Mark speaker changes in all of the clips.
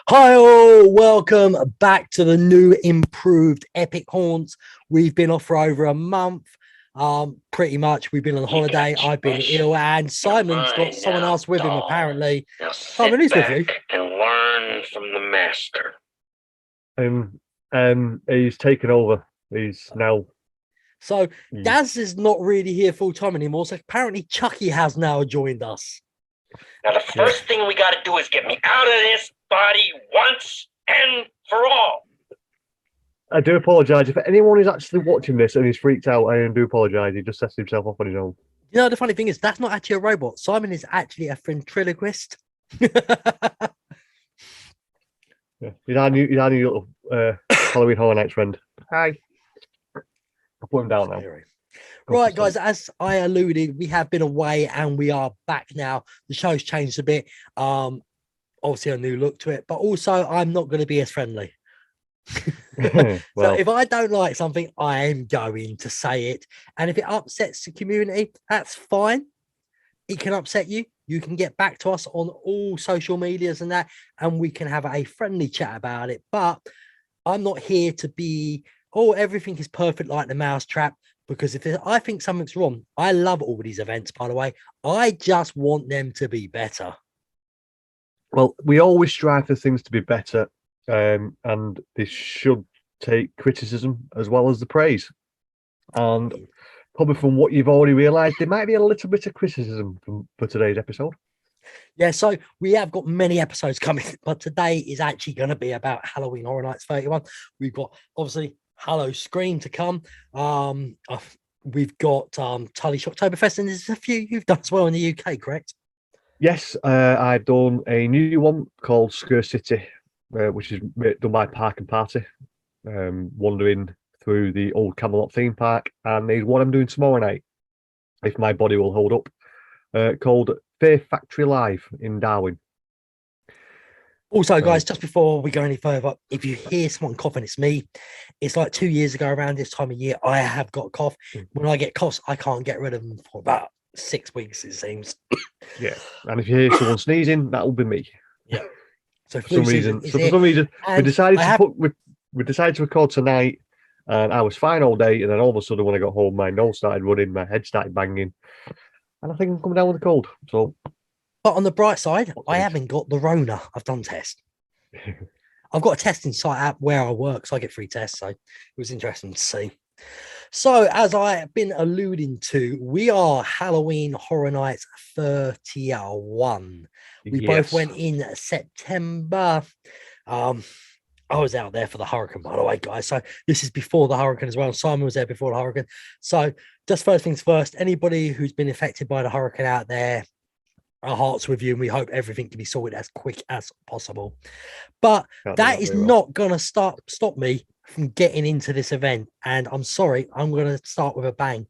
Speaker 1: Hi all, welcome back to the new improved Epic Haunts. We've been off for over a month. Pretty much we've been on holiday. I've been ill, and Simon's got someone else with him apparently.
Speaker 2: Now
Speaker 1: Simon,
Speaker 2: sit
Speaker 1: who's with you?
Speaker 2: back and learn from the master.
Speaker 3: He's taken over. He's now.
Speaker 1: So Daz is not really here full time anymore. So apparently Chucky has now joined us.
Speaker 2: Now the first thing we got to do is get me out of this body once and for all.
Speaker 3: I do apologise if anyone is actually watching this and he's freaked out. I do apologise. He just sets himself off on his own.
Speaker 1: You know, the funny thing is that's not actually a robot. Simon is actually a ventriloquist.
Speaker 3: Yeah. He's our new little Halloween Horror Nights friend. Hi. I'll put him down now.
Speaker 1: Right, guys, as I alluded, we have been away and we are back now. The show's changed a bit. Obviously a new look to it, but also I'm not going to be as friendly.
Speaker 3: Well,
Speaker 1: so if I don't like something, I am going to say it. And if it upsets the community, that's fine. It can upset you. You can get back to us on all social medias and that, and we can have a friendly chat about it. But I'm not here to be, everything is perfect like the mousetrap. Because I think something's wrong, I love all these events, by the way. I just want them to be better.
Speaker 3: Well, we always strive for things to be better, and they should take criticism as well as the praise. And probably from what you've already realised, there might be a little bit of criticism for today's episode.
Speaker 1: Yeah, so we have got many episodes coming, but today is actually going to be about Halloween Horror Nights 31. We've got, obviously, Hello Scream to come. We've got Tully Shocktoberfest, and there's a few you've done as well in the UK, correct?
Speaker 3: Yes, I've done a new one called Scare City, which is done by Park and Party, wandering through the old Camelot theme park. And there's one I'm doing tomorrow night, if my body will hold up, called Fear Factory Live in Darwin.
Speaker 1: Also, guys, just before we go any further, if you hear someone coughing, it's me. It's like 2 years ago around this time of year, I have got a cough. When I get coughs, I can't get rid of them for about 6 weeks, it seems.
Speaker 3: Yeah, and if you hear someone sneezing, that'll be me.
Speaker 1: Yeah. So
Speaker 3: for some reason, we decided to record tonight, and I was fine all day, and then all of a sudden, when I got home, my nose started running, my head started banging, and I think I'm coming down with a cold. So.
Speaker 1: But on the bright side, I haven't got the Rona. I've done tests. I've got a testing site out where I work, so I get free tests. So it was interesting to see. So as I have been alluding to, we are Halloween Horror Nights 31. We both went in September. I was out there for the hurricane, by the way, guys. So this is before the hurricane as well. Simon was there before the hurricane. So just first things first, anybody who's been affected by the hurricane out there, our hearts with you, and we hope everything can be sorted as quick as possible. But that is not going to stop me from getting into this event. And I'm sorry, I'm going to start with a bang.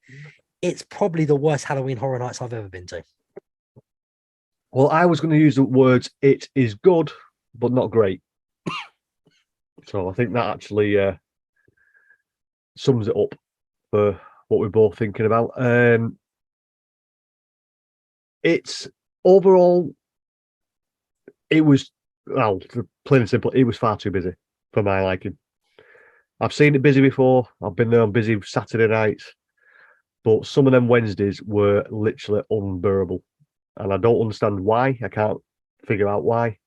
Speaker 1: It's probably the worst Halloween Horror Nights I've ever been to.
Speaker 3: Well, I was going to use the words, it is good, but not great. So I think that actually sums it up for what we're both thinking about. It's overall, it was, well, plain and simple, it was far too busy for my liking. I've seen it busy before. I've been there on busy Saturday nights, but some of them Wednesdays were literally unbearable. And I don't understand why. I can't figure out why.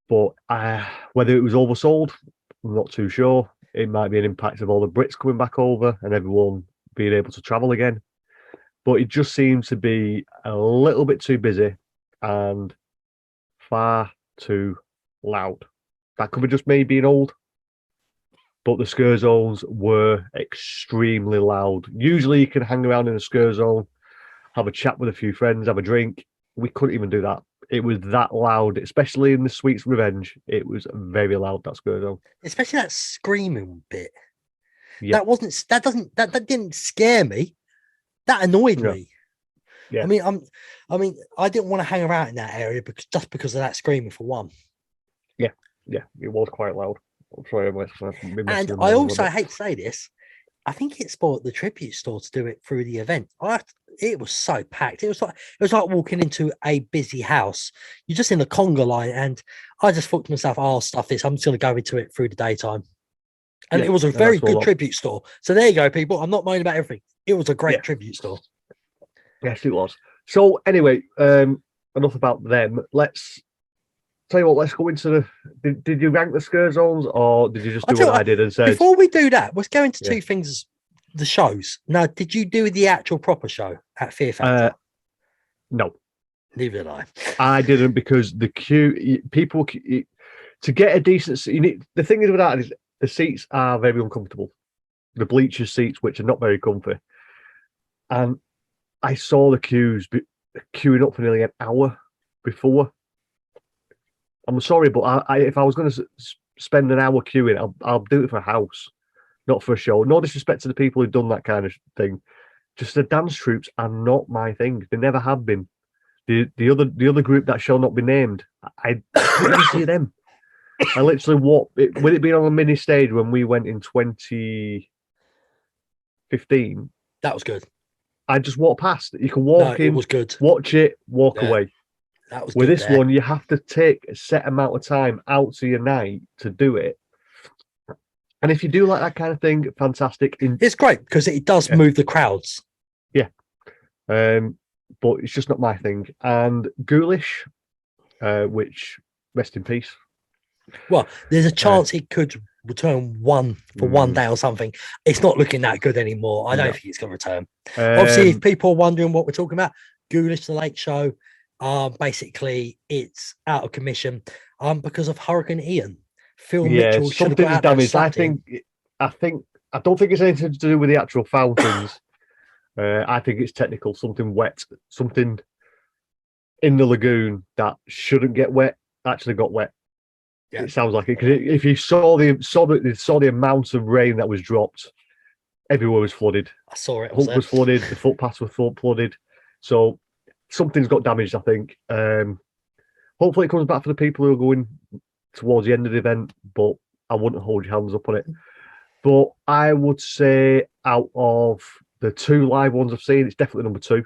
Speaker 3: But whether it was oversold, I'm not too sure. It might be an impact of all the Brits coming back over and everyone being able to travel again. But it just seems to be a little bit too busy and far too loud. That could be just me being old. But the scare zones were extremely loud. Usually you can hang around in a scare zone, have a chat with a few friends, have a drink. We couldn't even do that. It was that loud, especially in the Sweets Revenge. It was very loud, that scare zone.
Speaker 1: Especially that screaming bit.
Speaker 3: Yeah.
Speaker 1: That didn't scare me. That annoyed me.
Speaker 3: Yeah.
Speaker 1: I mean, I didn't want to hang around in that area because of that screaming for one.
Speaker 3: Yeah, it was quite loud. I'm sorry,
Speaker 1: and I also hate to say this, I think it spoiled the tribute store to do it through the event. It was so packed. It was like walking into a busy house. You're just in the conga line, and I just thought to myself, "Oh, stuff this. I'm just going to go into it through the daytime." And
Speaker 3: Yeah,
Speaker 1: it was a
Speaker 3: and
Speaker 1: very
Speaker 3: that's all
Speaker 1: good
Speaker 3: up.
Speaker 1: tribute store. So there you go, people. I'm not moaning about everything. It was a great
Speaker 3: Yeah.
Speaker 1: tribute store.
Speaker 3: Yes, it was. So anyway, enough about them. Let's tell you what. Let's go into the. Did you rank the scare zones, or did you just
Speaker 1: I'll
Speaker 3: do
Speaker 1: tell
Speaker 3: what
Speaker 1: you
Speaker 3: I did and said?
Speaker 1: Before we do that, let's go into
Speaker 3: Yeah.
Speaker 1: two things. The shows. Now, did you do the actual proper show at Fear Factor?
Speaker 3: No,
Speaker 1: Neither did I.
Speaker 3: I didn't, because the queue. People to get a decent. You need, the thing is with that is the seats are very uncomfortable. The bleacher seats, which are not very comfy, and I saw the queues queuing up for nearly an hour before. I'm sorry, but if I was going to spend an hour queuing, I'll do it for a house, not for a show. No disrespect to the people who've done that kind of thing. Just the dance troops are not my thing. They never have been. The other group that shall not be named, I couldn't even see them. I literally walked. With it being on a mini stage when we went in 2015,
Speaker 1: That was good.
Speaker 3: I just walked past. You can walk
Speaker 1: It
Speaker 3: in,
Speaker 1: was good.
Speaker 3: watch it, walk
Speaker 1: Yeah.
Speaker 3: away.
Speaker 1: That was
Speaker 3: With
Speaker 1: good
Speaker 3: this
Speaker 1: there.
Speaker 3: one, you have to take a set amount of time out to your night to do it. And if you do like that kind of thing, fantastic.
Speaker 1: It's great because it does move the crowds.
Speaker 3: But it's just not my thing. And Ghoulish, which rest in peace.
Speaker 1: Well, there's a chance it could return one day or something. It's not looking that good anymore. I don't think it's going to return. Obviously, if people are wondering what we're talking about, Ghoulish, the Late Show, basically it's out of commission because of Hurricane Ian. Phil Mitchell should have got
Speaker 3: something's
Speaker 1: out there and
Speaker 3: damaged. I don't think it's anything to do with the actual fountains. I think it's technical, something wet, something in the lagoon that shouldn't get wet actually got wet. Yeah. It sounds like it, because if you saw the amount of rain that was dropped, everywhere was flooded.
Speaker 1: I saw it.
Speaker 3: Hulk was flooded. The footpaths were flooded. So something's got damaged, I think. Hopefully it comes back for the people who are going towards the end of the event, but I wouldn't hold your hands up on it. But I would say out of the two live ones I've seen, it's definitely number two.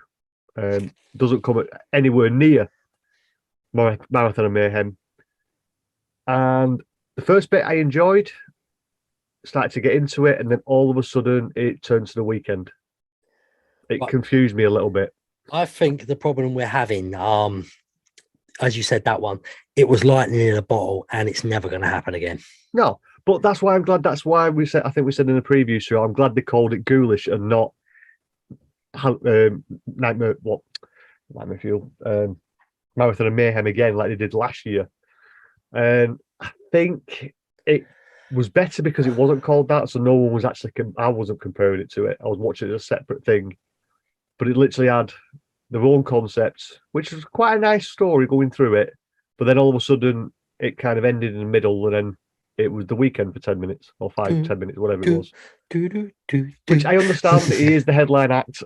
Speaker 3: Doesn't come anywhere near Marathon of Mayhem. And the first bit I enjoyed, started to get into it, and then all of a sudden it turned to the weekend. It confused me a little bit.
Speaker 1: I think the problem we're having, as you said, that one, it was lightning in a bottle, and it's never going to happen again.
Speaker 3: No, but that's why I'm glad. That's why we said. I think we said in the preview show, I'm glad they called it Ghoulish and not Nightmare. What Nightmare Fuel? Marathon of Mayhem again, like they did last year. And I think it was better because it wasn't called that, so no one was actually. I wasn't comparing it to it. I was watching it as a separate thing, but it literally had their own concepts, which was quite a nice story going through it. But then all of a sudden, it kind of ended in the middle, and then it was the weekend for 10 minutes or 10 minutes, whatever it was. Which I understand that he is the headline act,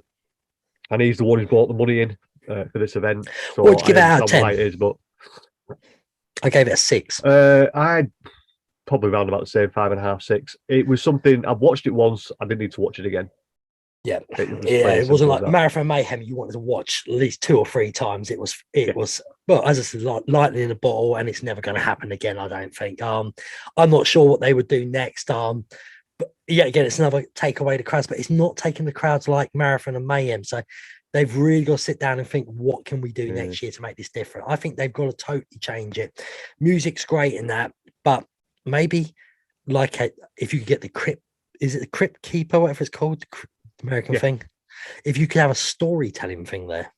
Speaker 3: and he's the one who's brought the money in for this event. So
Speaker 1: what would you give it out of 10?
Speaker 3: It is, but
Speaker 1: I gave it a 6.
Speaker 3: I'd probably round about the same 5.5, 6. It was something I've watched it once. I didn't need to watch it again.
Speaker 1: Yeah, it wasn't like Marathon Mayhem. You wanted to watch at least 2 or 3 times. It was, well, as I said, like lightning in a bottle, and it's never going to happen again. I don't think. I'm not sure what they would do next. But yeah, again, it's another take away the crowds, but it's not taking the crowds like Marathon and Mayhem. So they've really got to sit down and think, what can we do next year to make this different? I think they've got to totally change it. Music's great in that, but maybe like if you could get the Crypt, is it the Crypt Keeper, whatever it's called, the American thing? If you could have a storytelling thing there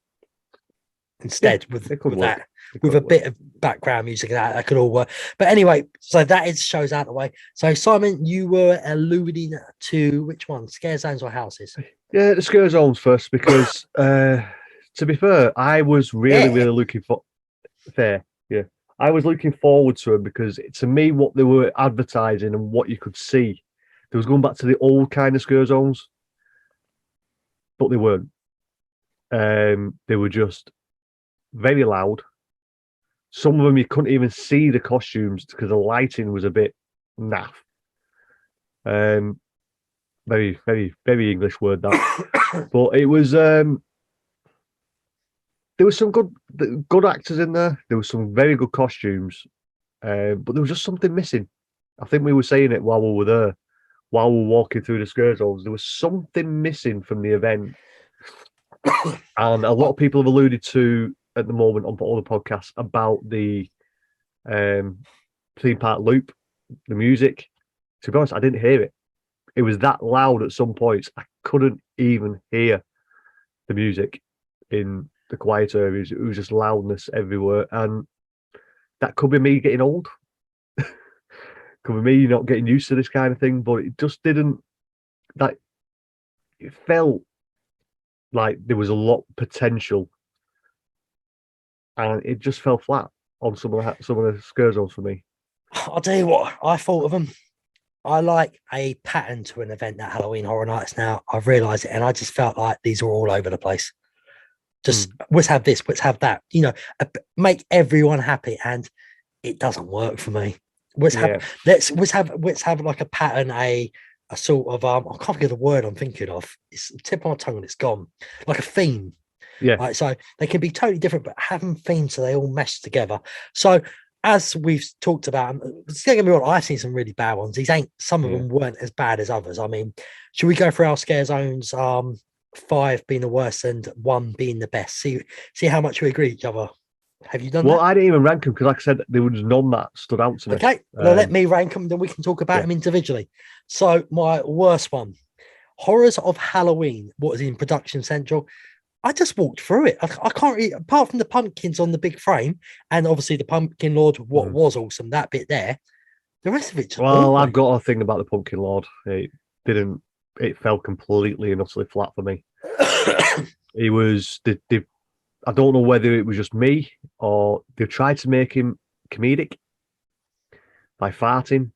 Speaker 1: instead with that, with a bit of background music, that could all work. But anyway, so that is shows out the way. So Simon, you were alluding to which one, scare zones or houses?
Speaker 3: Yeah, the scare zones first, because to be fair, I was really looking for I was looking forward to them, because to me, what they were advertising and what you could see, they was going back to the old kind of scare zones, but they weren't. They were just very loud. Some of them you couldn't even see the costumes because the lighting was a bit naff. Very, very, very English word that. But it was there was some good actors in there. There was some very good costumes, but there was just something missing. I think we were saying it while we were there, while we were walking through the skirt holes. There was something missing from the event, and a lot of people have alluded to at the moment on all the podcasts about the theme park loop, the music. To be honest, I didn't hear it. It was that loud at some points. I couldn't even hear the music in the quiet areas. It was just loudness everywhere. And that could be me getting old. Could be me not getting used to this kind of thing. But it just didn't, like, it felt like there was a lot of potential. And it just fell flat on some of the scare zones for me.
Speaker 1: I'll tell you what, I thought of them. I like a pattern to an event at Halloween Horror Nights now. I've realised it, and I just felt like these are all over the place. Just let's have this, let's have that. You know, make everyone happy, and it doesn't work for me. Let's have like a pattern, a sort of I can't think of the word I'm thinking of. It's tip on my tongue and it's gone. Like a theme.
Speaker 3: Yeah.
Speaker 1: Right, so they can be totally different, but having themes so they all mesh together. So as we've talked about, don't get me wrong, I've seen some really bad ones. Some of them weren't as bad as others. I mean, should we go through our scare zones? 5 being the worst and 1 being the best. See how much we agree with each other. Have you done that?
Speaker 3: Well, I didn't even rank them because, like I said, there was none that stood out to me.
Speaker 1: Okay, well, let me rank them, then we can talk about them individually. So my worst one, Horrors of Halloween, what was in Production Central. I just walked through it. I can't really, apart from the pumpkins on the big frame, and obviously the Pumpkin Lord, what was awesome, that bit there. The rest of it just
Speaker 3: I've got a thing about the Pumpkin Lord. It fell completely and utterly flat for me. He was I don't know whether it was just me or they tried to make him comedic by farting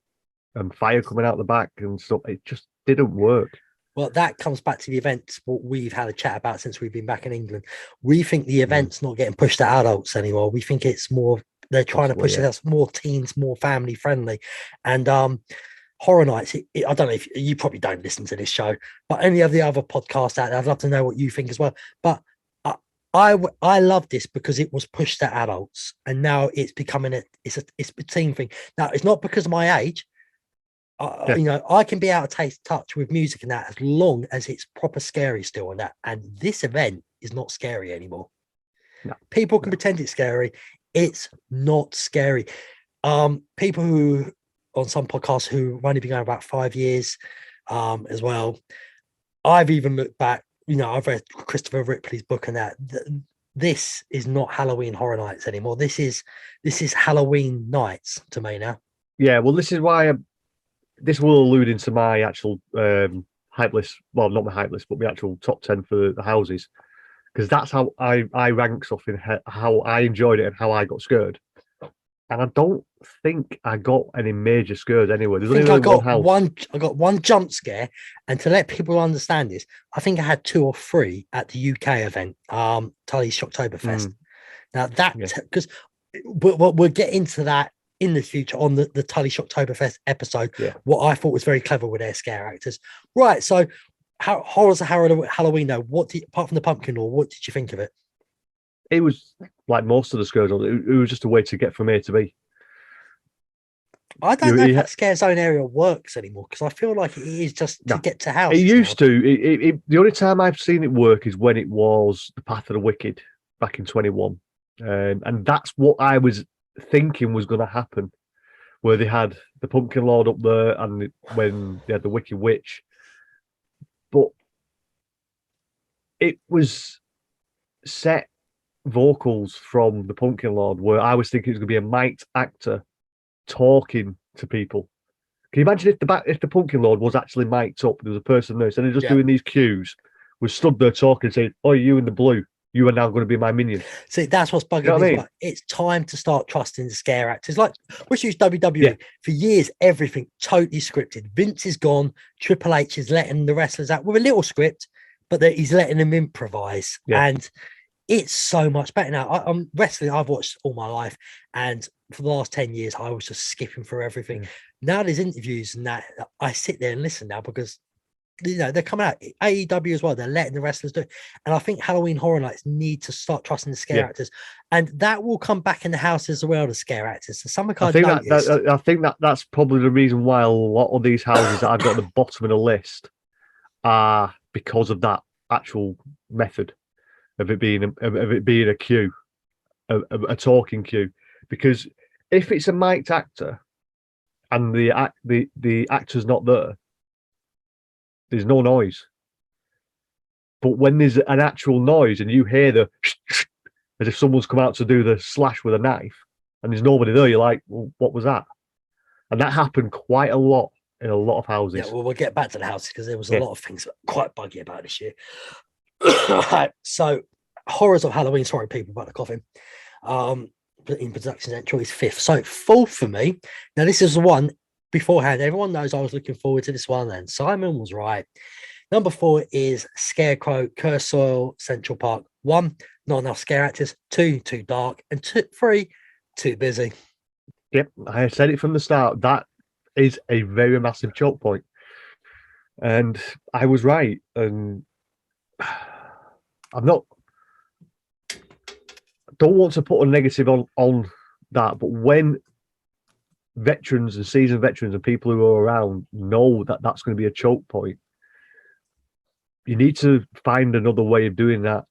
Speaker 3: and fire coming out the back and stuff. It just didn't work.
Speaker 1: Well, that comes back to the events, what we've had a chat about since we've been back in England. We think the event's not getting pushed to adults anymore. We think it's more, they're trying to push it out more teens, more family friendly. And Horror Nights, I don't know if you probably don't listen to this show, but any of the other podcasts out there, I'd love to know what you think as well. But I love this because it was pushed to adults, and now it's becoming it's a teen thing. Now, it's not because of my age. You know, I can be out of touch with music and that as long as it's proper scary still and that. And this event is not scary anymore.
Speaker 3: No.
Speaker 1: People can pretend it's scary. It's not scary. People who on some podcasts who have only been going about 5 years as well. I've even looked back, you know, I've read Christopher Ripley's book and that. This is not Halloween Horror Nights anymore. This is Halloween Nights to me now. Yeah,
Speaker 3: well, this is why this will allude into my actual hype list. Well, not my hype list, but my actual top 10 for the houses, because that's how I rank stuff in how I enjoyed it and how I got scared. And I don't think I got any major scares anyway.
Speaker 1: I got one jump scare, and to let people understand this, I think I had 2 or 3 at the UK event, Tully Shocktoberfest. Now that because we'll get into that in the future on the Tully Shocktoberfest episode. What I thought was very clever with their scare actors. Right, so Horrors of Halloween though, apart from the Pumpkin Lord, what did you think of it?
Speaker 3: It was like most of the scares. It was just a way to get from A to B.
Speaker 1: I don't know if that scare zone area works anymore, because I feel like it is just to get to house.
Speaker 3: It used to. The only time I've seen it work is when it was the Path of the Wicked back in 21. And that's what I was thinking was going to happen, where they had the Pumpkin Lord up there and when they had the Wicked Witch. But it was set vocals from the Pumpkin Lord where I was thinking it was going to be a mic'd actor talking to people. Can you imagine if the Pumpkin Lord was actually mic'd up? There was a person there, instead of just doing these cues, was stood there talking, saying, "Oh, you in the blue, you are now going to be my minion."
Speaker 1: See, that's what's bugging me. It's time to start trusting the scare actors. Like, which used WWE for years, everything totally scripted. Vince is gone. Triple H is letting the wrestlers out with a little script, but he's letting them improvise. And it's so much better now. I'm wrestling. I've watched all my life, and for the last 10 years, I was just skipping through everything. Now there's interviews and that I sit there and listen now because they're coming out AEW as well. They're letting the wrestlers do it. And I think Halloween Horror Nights need to start trusting the scare actors, and that will come back in the house as well. The scare actors. So something I
Speaker 3: think that's probably the reason why a lot of these houses that I've got at the bottom of the list are because of that actual method of it being a queue, a talking queue. Because if it's a mic'd actor and the actor's not there, there's no noise. But when there's an actual noise and you hear the as if someone's come out to do the slash with a knife and there's nobody there, you're like, well, what was that? And that happened quite a lot in a lot of houses.
Speaker 1: Yeah, well, we'll get back to the houses because there was a lot of things quite buggy about this year. Right, so Horrors of Halloween, sorry people about the coughing. In production entry is 5th. So 4th for me. Now this is the one beforehand. Everyone knows I was looking forward to this one, and Simon was right. Number 4 is Scarecrow, Curse Soil, Central Park. 1, not enough scare actors. 2, too dark, and 3, too busy.
Speaker 3: Yep, I said it from the start. That is a very massive choke point, and I was right. And don't want to put a negative on that, but when veterans and seasoned veterans and people who are around know that that's going to be a choke point, you need to find another way of doing that.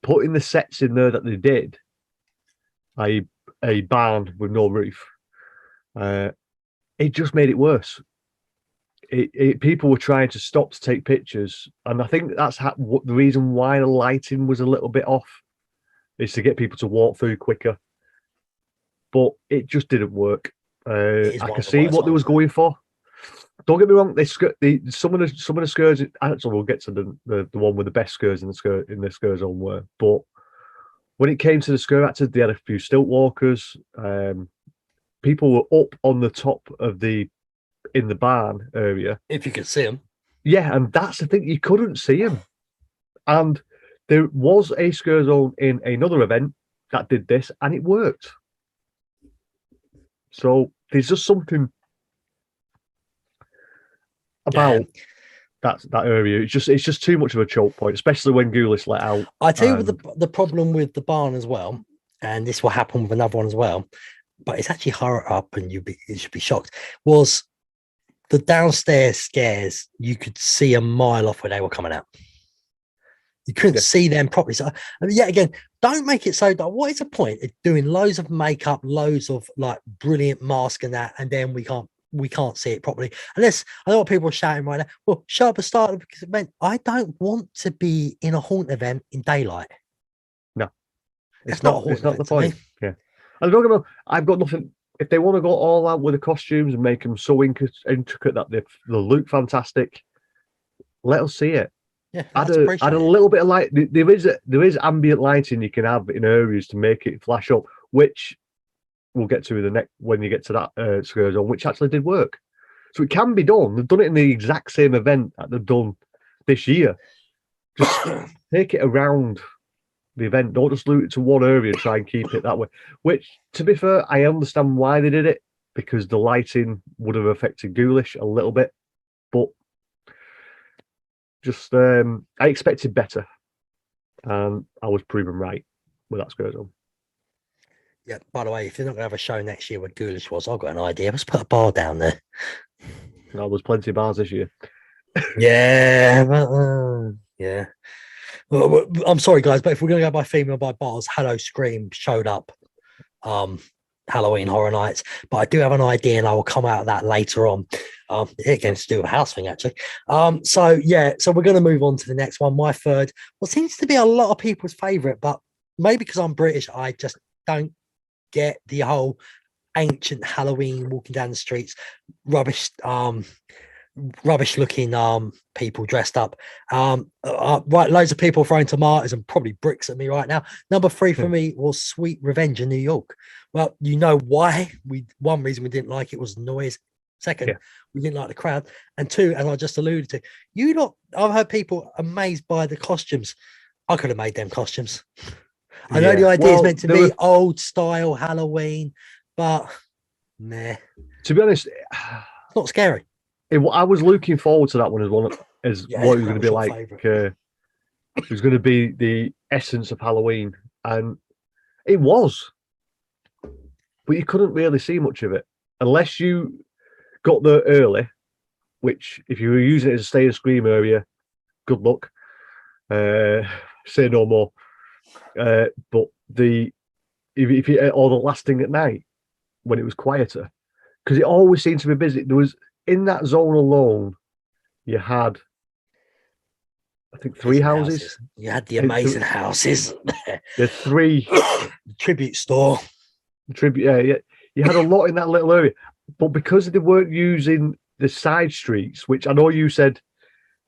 Speaker 3: Putting the sets in there that they did, a barn with no roof, it just made it worse. People were trying to stop to take pictures, and I think that's the reason why the lighting was a little bit off, is to get people to walk through quicker. But it just didn't work. I can see what they was going for. Don't get me wrong. Some of the skirts. Actually, we'll get to the one with the best skirts in the skirt zone were. But when it came to the skirt actors, they had a few stilt walkers. People were up on the top of in the barn area.
Speaker 1: If you could see them.
Speaker 3: Yeah, and that's the thing. You couldn't see them. And there was a skirt zone in another event that did this, and it worked. So there's just something about that area. It's just too much of a choke point, especially when Ghoulish let out.
Speaker 1: I tell you the problem with the barn as well, and this will happen with another one as well, but it's actually higher up, and you should be shocked. Was the downstairs scares? You could see a mile off where they were coming out. You couldn't see them properly. So, yet again, don't make it so dark. What is the point of doing loads of makeup, loads of like brilliant mask and that, and then we can't see it properly? Unless I know what people are shouting right now. Well, shut up and start because it meant I don't want to be in a haunt event in daylight.
Speaker 3: No,
Speaker 1: it's not
Speaker 3: the point. Yeah, and don't get me wrong, I've got nothing. If they want to go all out with the costumes and make them so intricate that they look fantastic, let us see it.
Speaker 1: Yeah,
Speaker 3: add a little bit of light. There is ambient lighting you can have in areas to make it flash up, which we'll get to when you get to that skirt zone, which actually did work. So it can be done. They've done it in the exact same event that they've done this year. Just take it around the event. Don't just loot it to one area and try and keep it that way. Which, to be fair, I understand why they did it, because the lighting would have affected Ghoulish a little bit, but just I expected better, and I was proven right with that skirt on.
Speaker 1: Yeah, by the way, if you're not going to have a show next year where Ghoulish was, I've got an idea. Let's put a bar down there.
Speaker 3: No, there's plenty of bars this year.
Speaker 1: Yeah, but, yeah. Well, I'm sorry, guys, but if we're going to go by theme or by bars, Hello Scream showed up. Halloween Horror Nights, but I do have an idea, and I will come out of that later on. Again, to do with a house thing, actually. So we're going to move on to the next one. My third, what seems to be a lot of people's favorite, but maybe because I'm British, I just don't get the whole ancient Halloween walking down the streets, rubbish looking people dressed up. Right, loads of people throwing tomatoes and probably bricks at me right now. Number 3 for me was Sweet Revenge in New York. Well, you know why. One reason we didn't like it was noise. Second, we didn't like the crowd. And 2, as I just alluded to, I've heard people amazed by the costumes. I could have made them costumes. I know the idea is meant to be old style Halloween, but meh.
Speaker 3: To be honest,
Speaker 1: it's not scary.
Speaker 3: I was looking forward to that one as well. as
Speaker 1: Yeah,
Speaker 3: what it was
Speaker 1: that
Speaker 3: going to be
Speaker 1: your
Speaker 3: like.
Speaker 1: favourite.
Speaker 3: It was going to be the essence of Halloween, and it was, but you couldn't really see much of it unless you got there early. Which, if you were using it as a stay and scream area, good luck. Say no more. But if you or the last thing at night when it was quieter, because it always seemed to be busy. There was in that zone alone, you had I think three
Speaker 1: Amazing
Speaker 3: houses.
Speaker 1: You had the amazing houses.
Speaker 3: The three
Speaker 1: Tribute store.
Speaker 3: tribute. Yeah, you had a lot in that little area, but because they weren't using the side streets, which I know you said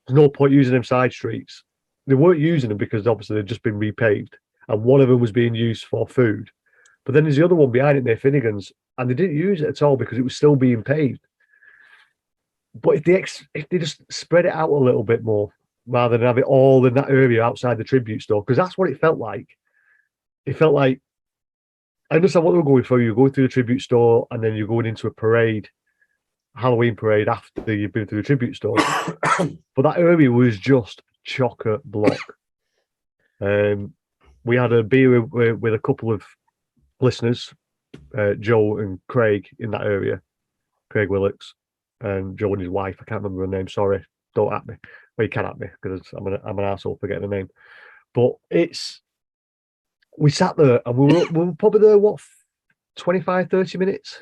Speaker 3: there's no point using them side streets. They weren't using them because obviously they'd just been repaved, and one of them was being used for food. But then there's the other one behind it near Finnegan's, and they didn't use it at all because it was still being paved. But if they just spread it out a little bit more, rather than have it all in that area outside the tribute store, because that's what it felt like. It felt like I understand what they were going for. You're going through the tribute store, and then you're going into a parade, Halloween parade after you've been through the tribute store. But that area was just chocker block. We had a beer with a couple of listeners, Joe and Craig, in that area. Craig Willocks and Joe and his wife. I can't remember her name. Sorry, don't at me. Well, you can at me because I'm an asshole for getting the name. But we sat there and we were probably there 25, 30 minutes.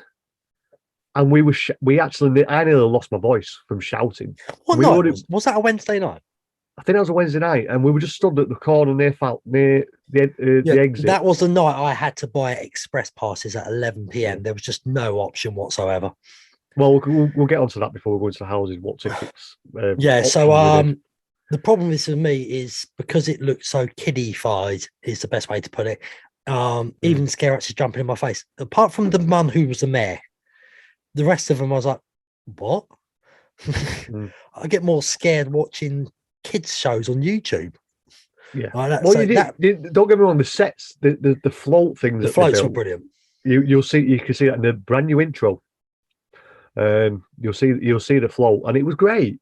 Speaker 3: And I nearly lost my voice from shouting.
Speaker 1: What night was that? A Wednesday night?
Speaker 3: I think that was a Wednesday night, and we were just stood at the corner near the exit.
Speaker 1: That was the night I had to buy express passes at 11 p.m. There was just no option whatsoever.
Speaker 3: Well, we'll get onto that before we go into the houses. What tickets?
Speaker 1: The problem is for me is because it looked so kiddie-fied is the best way to put it. Even scare actors jumping in my face. Apart from the man who was the mayor, the rest of them I was like, what? I get more scared watching kids shows on YouTube.
Speaker 3: Yeah.
Speaker 1: Don't
Speaker 3: get me wrong. The sets, the float things.
Speaker 1: The floats were brilliant.
Speaker 3: You can see that in the brand new intro. You'll see the float, and it was great.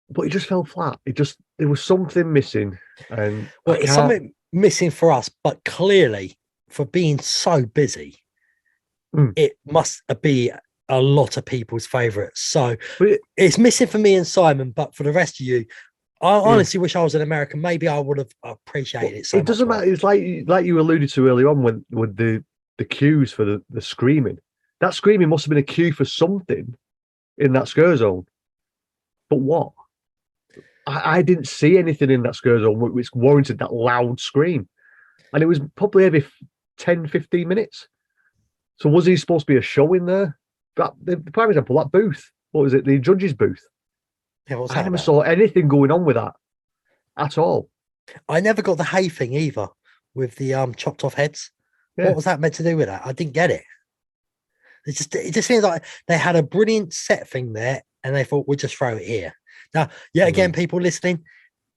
Speaker 3: But it just fell flat. There was something missing, and
Speaker 1: it's something missing for us. But clearly, for being so busy, it must be a lot of people's favourites. So it's missing for me and Simon, but for the rest of you, I honestly wish I was an American. Maybe I would have appreciated it. So
Speaker 3: it doesn't matter. It's like you alluded to earlier on with the cues for the screaming. That screaming must have been a cue for something in that scare zone. But what? I didn't see anything in that scare zone which warranted that loud scream. And it was probably every 10, 15 minutes. So was he supposed to be a show in there? The prime example, that booth. What was it? The judge's booth.
Speaker 1: Yeah,
Speaker 3: I never saw anything going on with that at all.
Speaker 1: I never got the hay thing either with the chopped off heads. Yeah. What was that meant to do with that? I didn't get it. It just seems like they had a brilliant set thing there and they thought we'll just throw it here. Now, again, people listening,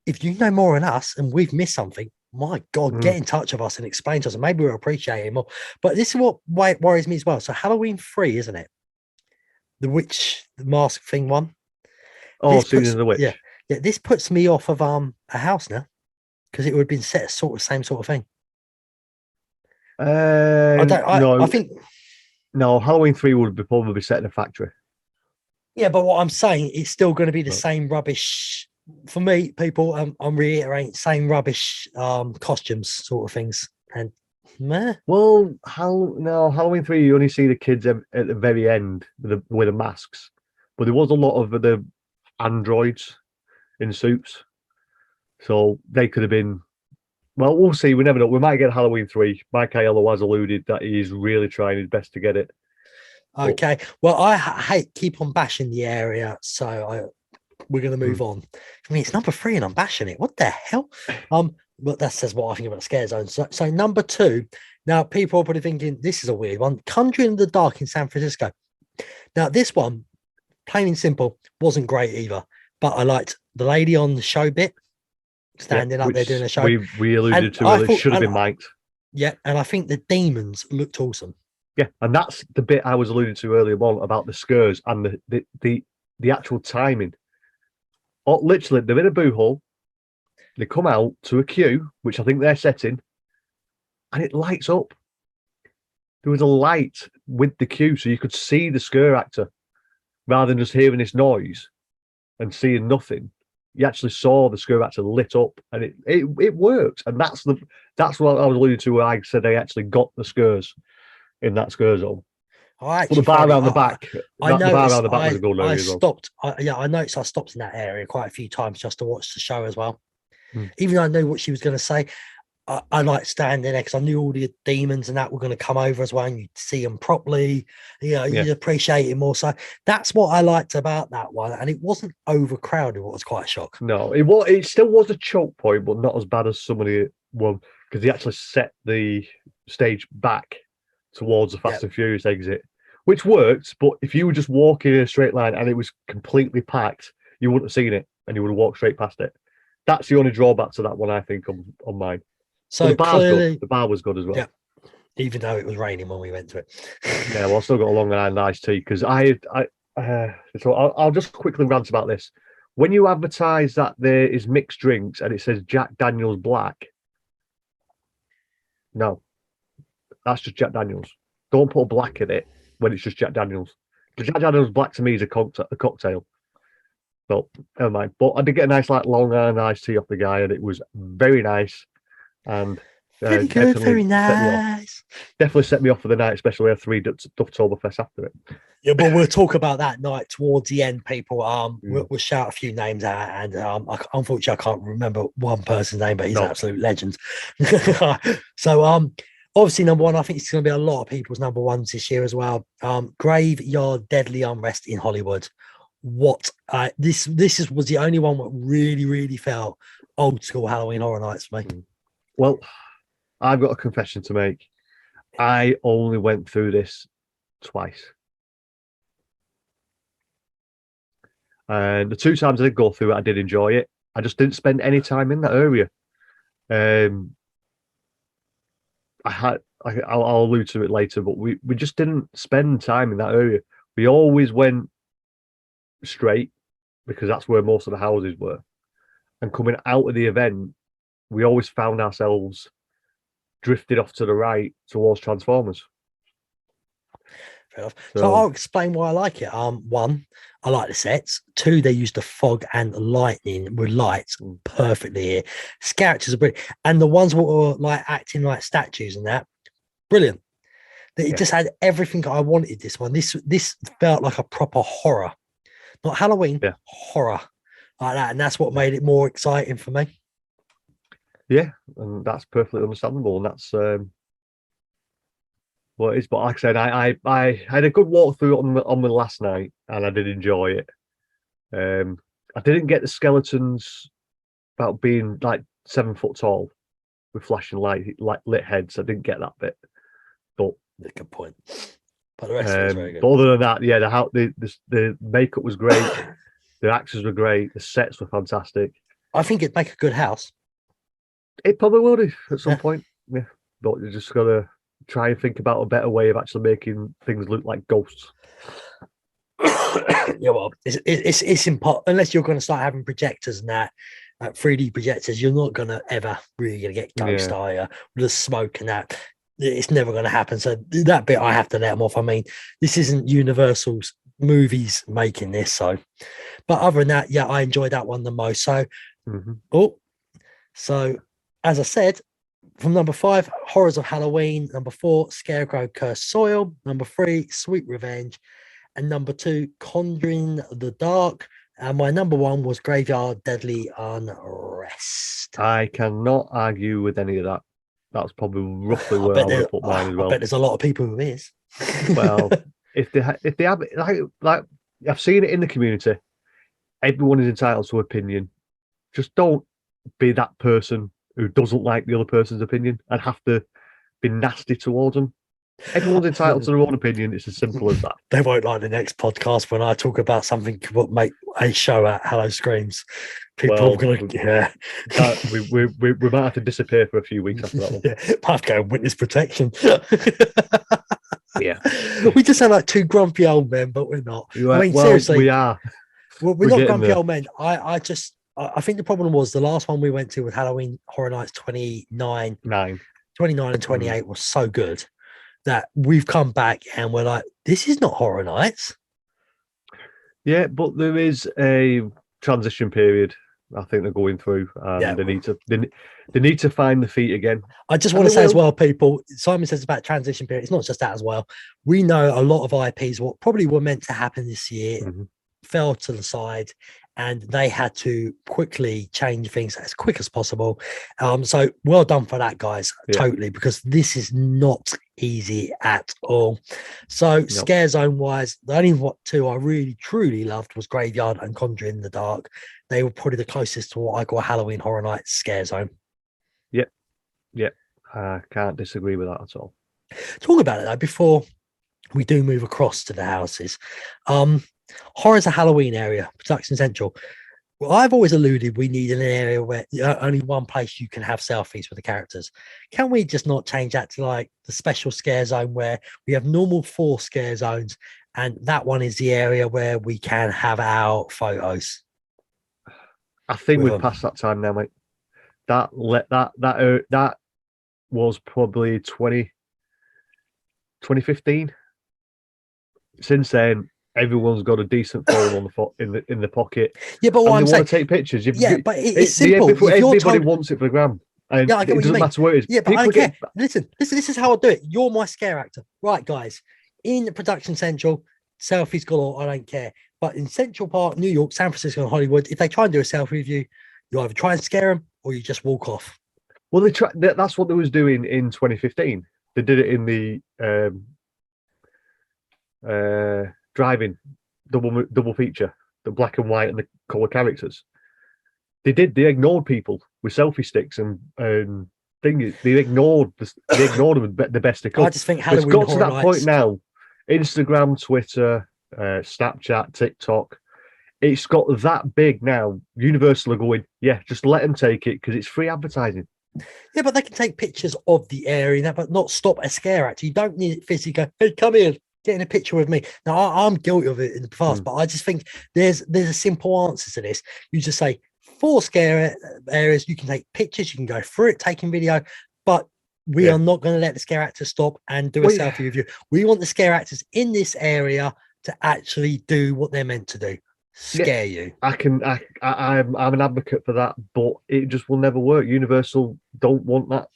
Speaker 1: if you know more than us and we've missed something, my God, get in touch with us and explain to us and maybe we'll appreciate it more. But this is what worries me as well. So Halloween 3, isn't it? The witch, the mask thing one.
Speaker 3: Oh, Susan the Witch.
Speaker 1: Yeah. This puts me off of a house now because it would have been set sort of same sort of thing. I think
Speaker 3: no, Halloween 3 would be probably set in a factory.
Speaker 1: Yeah, but what I'm saying, it's still going to be the same rubbish for me. People, I'm reiterating, same rubbish costumes, sort of things. And meh.
Speaker 3: Well, Halloween 3, you only see the kids at the very end with the masks, but there was a lot of the androids in suits, so they could have been. Well, we'll see. We never know. We might get Halloween 3. Mike Aiello has alluded that he's really trying his best to get it.
Speaker 1: Okay. Well, I keep on bashing the area, so we're going to move on. I mean, it's number 3 and I'm bashing it. What the hell? But that says what I think about the scare zone. So number 2. Now, people are probably thinking this is a weird one. Conjuring in the Dark in San Francisco. Now, this one, plain and simple, wasn't great either. But I liked the lady on the show bit standing up there doing a show.
Speaker 3: We alluded to it should have been mic'd.
Speaker 1: Yeah, and I think the demons looked awesome.
Speaker 3: Yeah, and that's the bit I was alluding to earlier on about the scares and the actual timing. or literally, they're in a boo hole. They come out to a queue, which I think they're setting, and it lights up. There was a light with the queue, so you could see the scare actor rather than just hearing this noise and seeing nothing. You actually saw the scare actor lit up, and it worked. And that's what I was alluding to. Where I said they actually got the scares in that scare zone.
Speaker 1: But
Speaker 3: the bar around the back, the bar around the back was a good area as well.
Speaker 1: I noticed I stopped in that area quite a few times just to watch the show as well. Even though I knew what she was going to say, I liked standing there because I knew all the demons and that were going to come over as well, and you'd see them properly. You'd appreciate it more. So that's what I liked about that one, and it wasn't overcrowded. What was quite a shock.
Speaker 3: No, it still was a choke point, but not as bad as some of the one because they actually set the stage back towards the Fast and Furious exit, which worked. But if you were just walking in a straight line and it was completely packed, you wouldn't have seen it, and you would have walked straight past it. That's the only drawback to that one, I think, on mine. So the bar was good as well. Yeah,
Speaker 1: even though it was raining when we went to it.
Speaker 3: Yeah, well, I still got a Long Island iced tea because so I'll just quickly rant about this. When you advertise that there is mixed drinks and it says Jack Daniel's Black, no, that's just Jack Daniel's. Don't put a black in it when it's just Jack Daniel's. Because Jack Daniel's Black to me is a cocktail. So never mind. But I did get a nice Long Island iced tea off the guy, and it was very nice. And
Speaker 1: very good, very nice.
Speaker 3: Definitely set me off for the night, especially at 3 Dufftoberfest after it.
Speaker 1: Yeah, but we'll talk about that night towards the end, people. We'll shout a few names out, and unfortunately, I can't remember one person's name, but he's an absolute legend. So, obviously, number one, I think it's going to be a lot of people's number ones this year as well. Graveyard Deadly Unrest in Hollywood. This was the only one that really, really felt old school Halloween Horror Nights for me.
Speaker 3: Well, I've got a confession to make. I only went through this twice. And the 2 times I did go through it, I did enjoy it. I just didn't spend any time in that area. I'll allude to it later, but we just didn't spend time in that area. We always went straight because that's where most of the houses were. And coming out of the event, we always found ourselves drifted off to the right towards Transformers.
Speaker 1: Fair enough. So I'll explain why I like it. 1, I like the sets. 2, they used the fog and lightning with lights perfectly here. Characters are brilliant. And the ones that were acting like statues and that, brilliant. It just had everything I wanted. This one. This felt like a proper horror. Not Halloween, horror like that. And that's what made it more exciting for me.
Speaker 3: Yeah, and that's perfectly understandable. And that's what it is. But like I said, I had a good walkthrough on the last night, and I did enjoy it. I didn't get the skeletons about being 7 foot tall with flashing lit heads. I didn't get that bit. But
Speaker 1: good point. But the rest was very good.
Speaker 3: But other than that, yeah, the makeup was great. The actors were great. The sets were fantastic.
Speaker 1: I think it'd make a good house.
Speaker 3: It probably will do at some point. Yeah, but you just got to try and think about a better way of actually making things look like ghosts.
Speaker 1: Yeah, well, it's important unless you're going to start having projectors and that. 3D projectors, you're not going to ever really gonna get ghost eye with the smoke and that. It's never going to happen. So that bit I have to let them off. I mean, this isn't Universal's movies making this. So, but other than that, I enjoyed that one the most. So, so as I said, from number 5, Horrors of Halloween. Number 4, Scarecrow Cursed Soil. Number 3, Sweet Revenge. And number 2, Conjuring the Dark. And my number 1 was Graveyard Deadly Unrest.
Speaker 3: I cannot argue with any of that. That's probably roughly where I would put mine as well.
Speaker 1: I bet there's a lot of people who is.
Speaker 3: Well, if they have like I've seen it in the community, everyone is entitled to opinion. Just don't be that person who doesn't like the other person's opinion and have to be nasty towards them. Everyone's entitled to their own opinion. It's as simple as that.
Speaker 1: They won't like the next podcast when I talk about something that make a show at Hello Screams. People are going to,
Speaker 3: we might have to disappear for a few weeks after that one.
Speaker 1: Might have to go witness protection.
Speaker 3: Yeah,
Speaker 1: we just sound like 2 grumpy old men, but we're not.
Speaker 3: I mean, seriously, we are.
Speaker 1: we're
Speaker 3: We're
Speaker 1: not
Speaker 3: getting
Speaker 1: grumpy
Speaker 3: there.
Speaker 1: old men. I think the problem was the last one we went to with Halloween Horror Nights 29
Speaker 3: 9.
Speaker 1: and 28 was so good that we've come back and we're like, this is not Horror Nights.
Speaker 3: Yeah, but there is a transition period. I think they're going through, and
Speaker 1: Yeah.
Speaker 3: they need to find the feet again.
Speaker 1: I just
Speaker 3: And
Speaker 1: want to
Speaker 3: they
Speaker 1: say as
Speaker 3: will.
Speaker 1: well, people, Simon says about transition period. It's not just that as well. We know a lot of IPs, what probably were meant to happen this year,
Speaker 3: Mhm.
Speaker 1: fell to the side and they had to quickly change things as quick as possible. So well done for that, guys.
Speaker 3: Yeah.
Speaker 1: Totally, because this is not easy at all. So scare zone wise, the only two I really truly loved was Graveyard and Conjuring in the Dark. They were probably the closest to what I call Halloween Horror Nights scare zone.
Speaker 3: Yeah, I can't disagree with that at all.
Speaker 1: Talk about it though before we do move across to the houses. Horror's a Halloween area, Production Central. Well, I've always alluded we need an area where only one place you can have selfies with the characters. Can we just not change that to like the special scare zone where we have normal 4 scare zones and that one is the area where we can have our photos?
Speaker 3: I think
Speaker 1: With
Speaker 3: we've passed that time now, mate. That was probably 2015. Since then, everyone's got a decent phone in the pocket.
Speaker 1: Yeah, but what I'm
Speaker 3: they
Speaker 1: saying,
Speaker 3: want to take pictures.
Speaker 1: but it's simple.
Speaker 3: Everybody wants it for the gram. And
Speaker 1: yeah, I get what
Speaker 3: it
Speaker 1: you
Speaker 3: doesn't
Speaker 1: mean.
Speaker 3: matter where it is.
Speaker 1: Yeah, but I don't care. Listen, this is how I do it. You're my scare actor. Right, guys. In Production Central, selfies galore, I don't care. But in Central Park, New York, San Francisco, and Hollywood, if they try and do a selfie with you, you either try and scare them or you just walk off.
Speaker 3: Well, that's what they was doing in 2015. They did it in the driving double feature, the black and white and the colour characters. They ignored people with selfie sticks and things. They ignored them the best they could.
Speaker 1: I just think Halloween
Speaker 3: It's got to that
Speaker 1: Horror
Speaker 3: point
Speaker 1: Nights.
Speaker 3: now. Instagram, Twitter, Snapchat, TikTok. It's got that big now. Universal are going, yeah, just let them take it because it's free advertising.
Speaker 1: Yeah, but they can take pictures of the area, but not stop a scare actor. You don't need it physically go, hey, come here, get in a picture with me. Now, I'm guilty of it in the past, but I just think there's a simple answer to this. You just say 4 scare areas, you can take pictures, you can go through it, taking video, but we are not going to let the scare actors stop and do a selfie with you. We want the scare actors in this area to actually do what they're meant to do. Scare you.
Speaker 3: I'm an advocate for that, but it just will never work. Universal don't want that.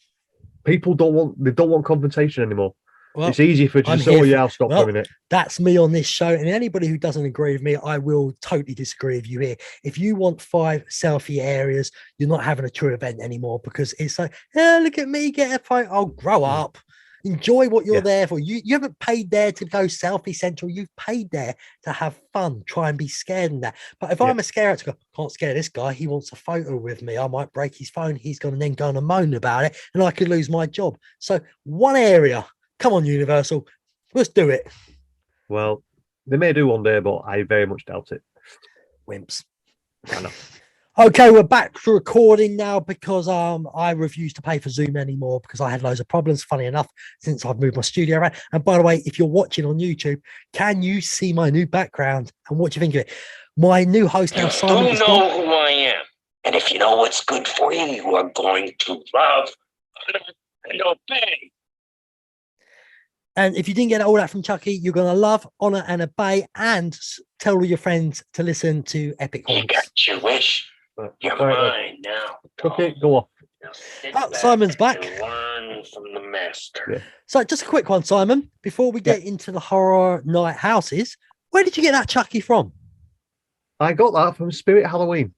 Speaker 3: People don't want confrontation anymore. Well, it's easy for just to say, I'll stop doing it.
Speaker 1: That's me on this show. And anybody who doesn't agree with me, I will totally disagree with you here. If you want 5 selfie areas, you're not having a true event anymore because it's like, oh, look at me, get a photo. I'll grow up. Enjoy what you're there for. You haven't paid there to go selfie central. You've paid there to have fun, try and be scared in that. But if I'm a scare actor, I can't scare this guy. He wants a photo with me. I might break his phone. He's going to then go on and moan about it and I could lose my job. So one area, come on, Universal, let's do it.
Speaker 3: Well, they may do one day, but I very much doubt it.
Speaker 1: Wimps.
Speaker 3: I know.
Speaker 1: Okay, we're back to recording now because I refuse to pay for Zoom anymore because I had loads of problems, funny enough, since I've moved my studio around. And by the way, if you're watching on YouTube, can you see my new background? And what do you think of it? My new host now, Simon.
Speaker 2: You know who I am. And if you know what's good for you, you are going to love and obey.
Speaker 1: And if you didn't get all that from Chucky, you're going to love, honor, and obey, and tell all your friends to listen to Epic Haunts.
Speaker 2: You got your wish. You're mine now.
Speaker 3: Okay, go off.
Speaker 1: Simon's back.
Speaker 2: Learn from the master.
Speaker 3: Yeah.
Speaker 1: So just a quick one, Simon, before we get into the horror night houses, where did you get that Chucky from?
Speaker 3: I got that from Spirit Halloween.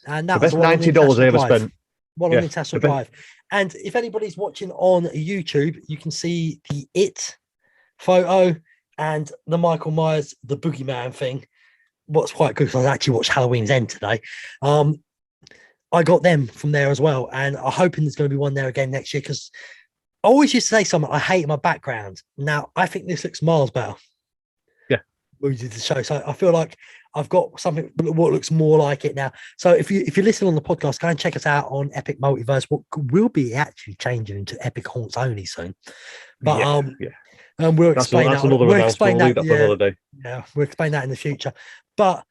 Speaker 1: And that
Speaker 3: the
Speaker 1: was
Speaker 3: best $90 I ever spent.
Speaker 1: One on International Drive. And if anybody's watching on YouTube, you can see the It photo and the Michael Myers, the Boogeyman thing. What's quite good because I actually watched Halloween's End today. I got them from there as well. And I'm hoping there's going to be one there again next year because I always used to say something, I hate my background. Now, I think this looks miles better.
Speaker 3: Yeah.
Speaker 1: We did the show. So I feel like I've got something what looks more like it now. So if you listen on the podcast, go and check us out on Epic Multiverse. What will be actually changing into Epic Haunts only soon. But we'll explain that.
Speaker 3: Another
Speaker 1: We'll explain that.
Speaker 3: For another day.
Speaker 1: Yeah, we'll explain that in the future. But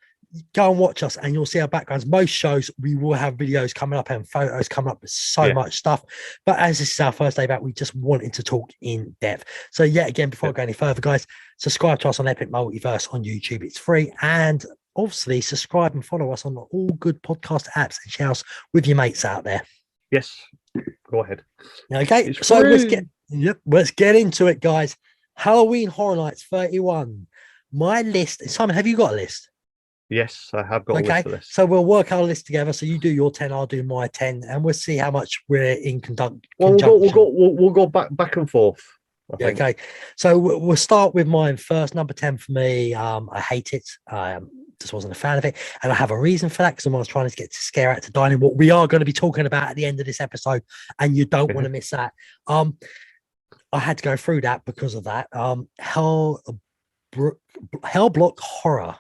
Speaker 1: go and watch us and you'll see our backgrounds. Most shows we will have videos coming up and photos coming up with so much stuff. But as this is our first day back, we just wanted to talk in depth. So again, before I go any further, guys, subscribe to us on Epic Multiverse on YouTube. It's free. And obviously subscribe and follow us on all good podcast apps and share us with your mates out there.
Speaker 3: Yes, go ahead.
Speaker 1: Okay,
Speaker 3: It's
Speaker 1: so
Speaker 3: free.
Speaker 1: let's get into it, guys. Halloween Horror Nights 31. My list. Simon, have you got a list?
Speaker 3: Yes, I have got a list for this.
Speaker 1: So we'll work our list together. So you do your 10, I'll do my 10, and we'll see how much we're in conjunction.
Speaker 3: We'll go back and forth.
Speaker 1: Okay, so we'll start with mine first. Number 10 for me. I hate it. Just wasn't a fan of it, and I have a reason for that because I was trying to get to Scare Out to Dining, what we are going to be talking about at the end of this episode, and you don't want to miss that. I had to go through that because of that. Hell Block Horror.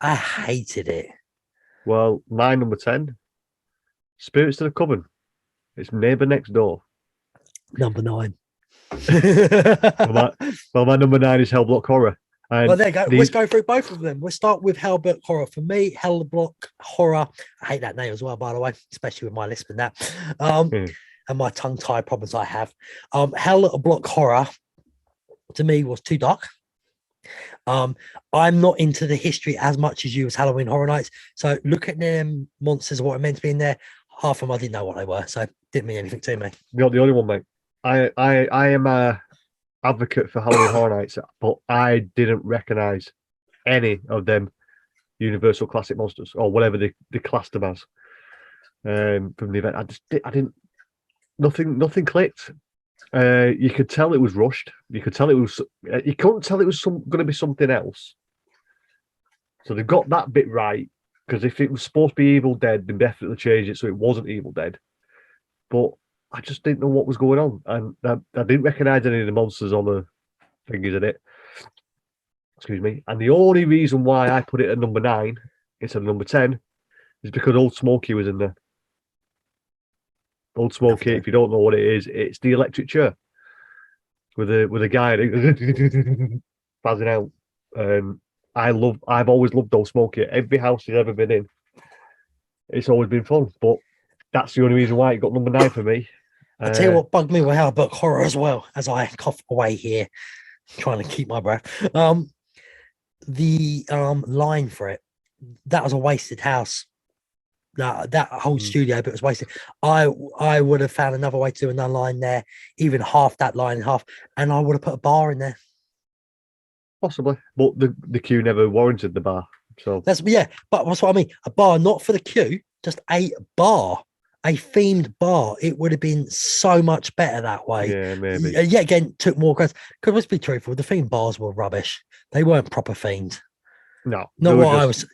Speaker 1: I hated it.
Speaker 3: Well, my number 10, Spirits to the Coven. It's Neighbour Next Door.
Speaker 1: Number 9.
Speaker 3: my number 9 is Hell Block Horror. And
Speaker 1: well, there you go. Let's go through both of them. We'll start with Hell Block Horror. For me, Hell Block Horror. I hate that name as well, by the way, especially with my lisp and that. And my tongue-tie problems I have. Hell Block Horror, to me, was too dark. I'm not into the history as much as you as Halloween Horror Nights. So look at them monsters, what are meant to be in there. Half of them I didn't know what they were, so it didn't mean anything to me.
Speaker 3: You're not the only one, mate. I am a advocate for Halloween Horror Nights, but I didn't recognise any of them Universal Classic Monsters or whatever they classed them as from the event. I didn't. Nothing clicked. You could tell it was rushed. You could tell it was. You couldn't tell it was going to be something else. So they got that bit right, because if it was supposed to be Evil Dead, they definitely changed it so it wasn't Evil Dead. But I just didn't know what was going on, and I didn't recognise any of the monsters on the fingers in it. Excuse me. And the only reason why I put it at number 9 instead of number 10 is because Old Smokey was in there. Old Smokey, if you don't know what it is, it's the electric chair with a guy buzzing out. I've always loved Old Smokey. Every house he's ever been in, it's always been fun. But that's the only reason why it got number 9 for me.
Speaker 1: I'll tell you what bugged me with Hell Block Horror as well, as I cough away here, trying to keep my breath. The line for it, that was a wasted house. That whole studio bit was wasted. I would have found another way to do another line there, even half that line in half, and I would have put a bar in there.
Speaker 3: Possibly, but the queue never warranted the bar. So
Speaker 1: but that's what I mean. A bar, not for the queue, just a bar, a themed bar. It would have been so much better that way.
Speaker 3: Yeah, maybe.
Speaker 1: Yet again, took more credit. Because let's be truthful, the themed bars were rubbish. They weren't proper themed.
Speaker 3: No,
Speaker 1: not what I was.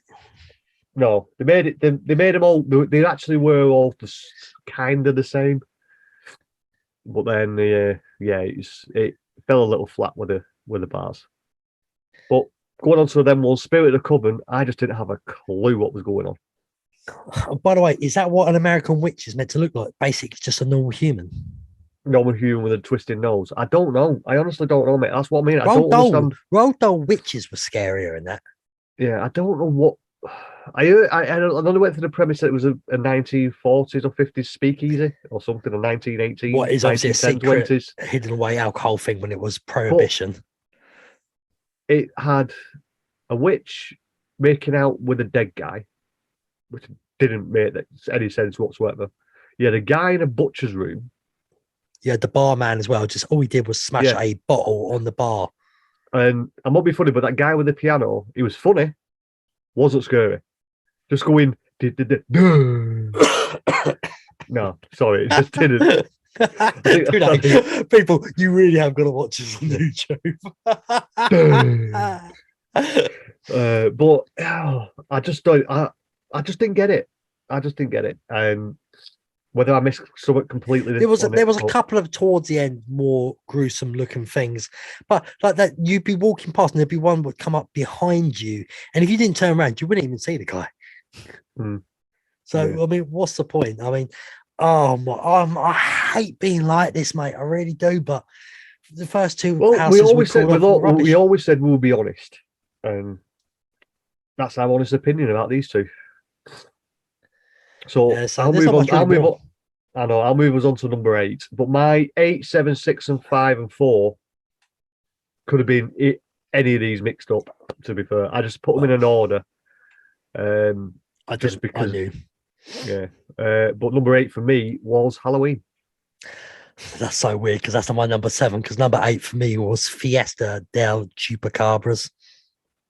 Speaker 3: No, they made it. They made them all. They actually were all kind of the same. But then, it fell a little flat with the bars. But going on to them ones, Spirit of the Coven, I just didn't have a clue what was going on.
Speaker 1: By the way, is that what an American witch is meant to look like? Basically, just a normal human.
Speaker 3: Normal human with a twisted nose. I don't know. I honestly don't know, mate. That's what I mean. I don't understand.
Speaker 1: Roald Dahl witches were scarier in that.
Speaker 3: Yeah, I don't know what. I only went for the premise that it was a 1940s or 50s speakeasy or something, a 1980s.
Speaker 1: What is obviously a secret
Speaker 3: 20s.
Speaker 1: Hidden away alcohol thing when it was prohibition.
Speaker 3: But it had a witch making out with a dead guy, which didn't make any sense whatsoever. You had a guy in a butcher's room.
Speaker 1: Yeah, the barman as well. Just all he did was smash a bottle on the bar.
Speaker 3: And I might be funny, but that guy with the piano, he was funny. Wasn't scary. Just going. No, sorry, it just didn't.
Speaker 1: People, you really have got to watch this on YouTube.
Speaker 3: But I just don't. I just didn't get it. I just didn't get it. And whether I missed something completely.
Speaker 1: There was a couple of towards the end more gruesome looking things, but like that you'd be walking past and there'd be one would come up behind you, and if you didn't turn around, you wouldn't even see the guy. So I mean, what's the point? I mean, I hate being like this, mate. I really do. But the first two,
Speaker 3: we always said we'll be honest, and that's our honest opinion about these two. So
Speaker 1: Yeah, so
Speaker 3: I'll
Speaker 1: there's
Speaker 3: move
Speaker 1: not
Speaker 3: on.
Speaker 1: much really more.
Speaker 3: I know. I'll move us on to number 8. But my 8, 7, 6, and 5 and 4 could have been any of these mixed up. To be fair, I just put them in an order,
Speaker 1: I
Speaker 3: just
Speaker 1: didn't. I
Speaker 3: because.
Speaker 1: knew.
Speaker 3: Yeah. But number 8 for me was Halloween.
Speaker 1: That's so weird because that's my number 7. Because number 8 for me was Fiesta del Chupacabras.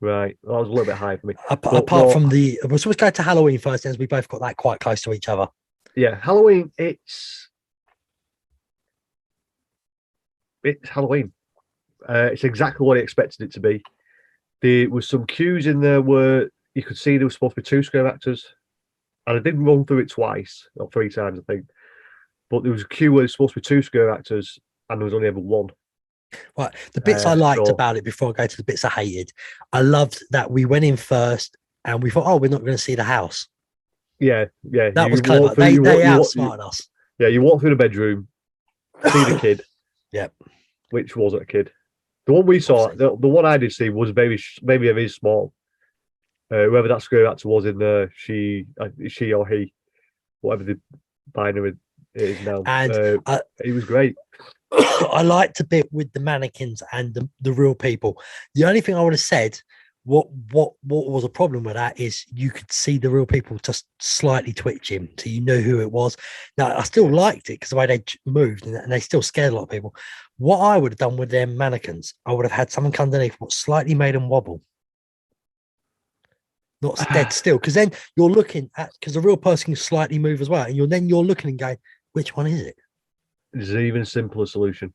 Speaker 3: Right, that was a little bit high for me.
Speaker 1: Apart
Speaker 3: no,
Speaker 1: from we're supposed to go to Halloween first, as we both got that quite close to each other.
Speaker 3: Yeah, Halloween. It's Halloween. It's exactly what I expected it to be. There was some cues in there where you could see there was supposed to be 2 scare actors, and I did run through it twice or 3 times, I think. But there was a cue where there was supposed to be 2 scare actors, and there was only ever 1.
Speaker 1: Right. The bits I liked
Speaker 3: so-
Speaker 1: about it, before I go to the bits I hated, I loved that we went in first and we thought, oh, we're not going to see the house.
Speaker 3: Yeah.
Speaker 1: That was
Speaker 3: walk
Speaker 1: clever.
Speaker 3: through-
Speaker 1: They
Speaker 3: you
Speaker 1: outsmarted us.
Speaker 3: Yeah, you walk through the bedroom, see the kid.
Speaker 1: Yep.
Speaker 3: Which wasn't a kid. The one we saw, the one I did see was maybe a very small. Whoever that scare actor was in there, she or he, whatever the binary is now.
Speaker 1: And
Speaker 3: he was great.
Speaker 1: I liked a bit with the mannequins and the real people. The only thing I would have said, what was a problem with that is you could see the real people just slightly twitching, so you knew who it was. Now I still liked it because the way they moved and they still scared a lot of people. What I would have done with their mannequins, I would have had something underneath what slightly made them wobble, not dead still. Because then you're looking at because the real person can slightly move as well, and you're looking and going, which one is it?
Speaker 3: There's an even simpler solution.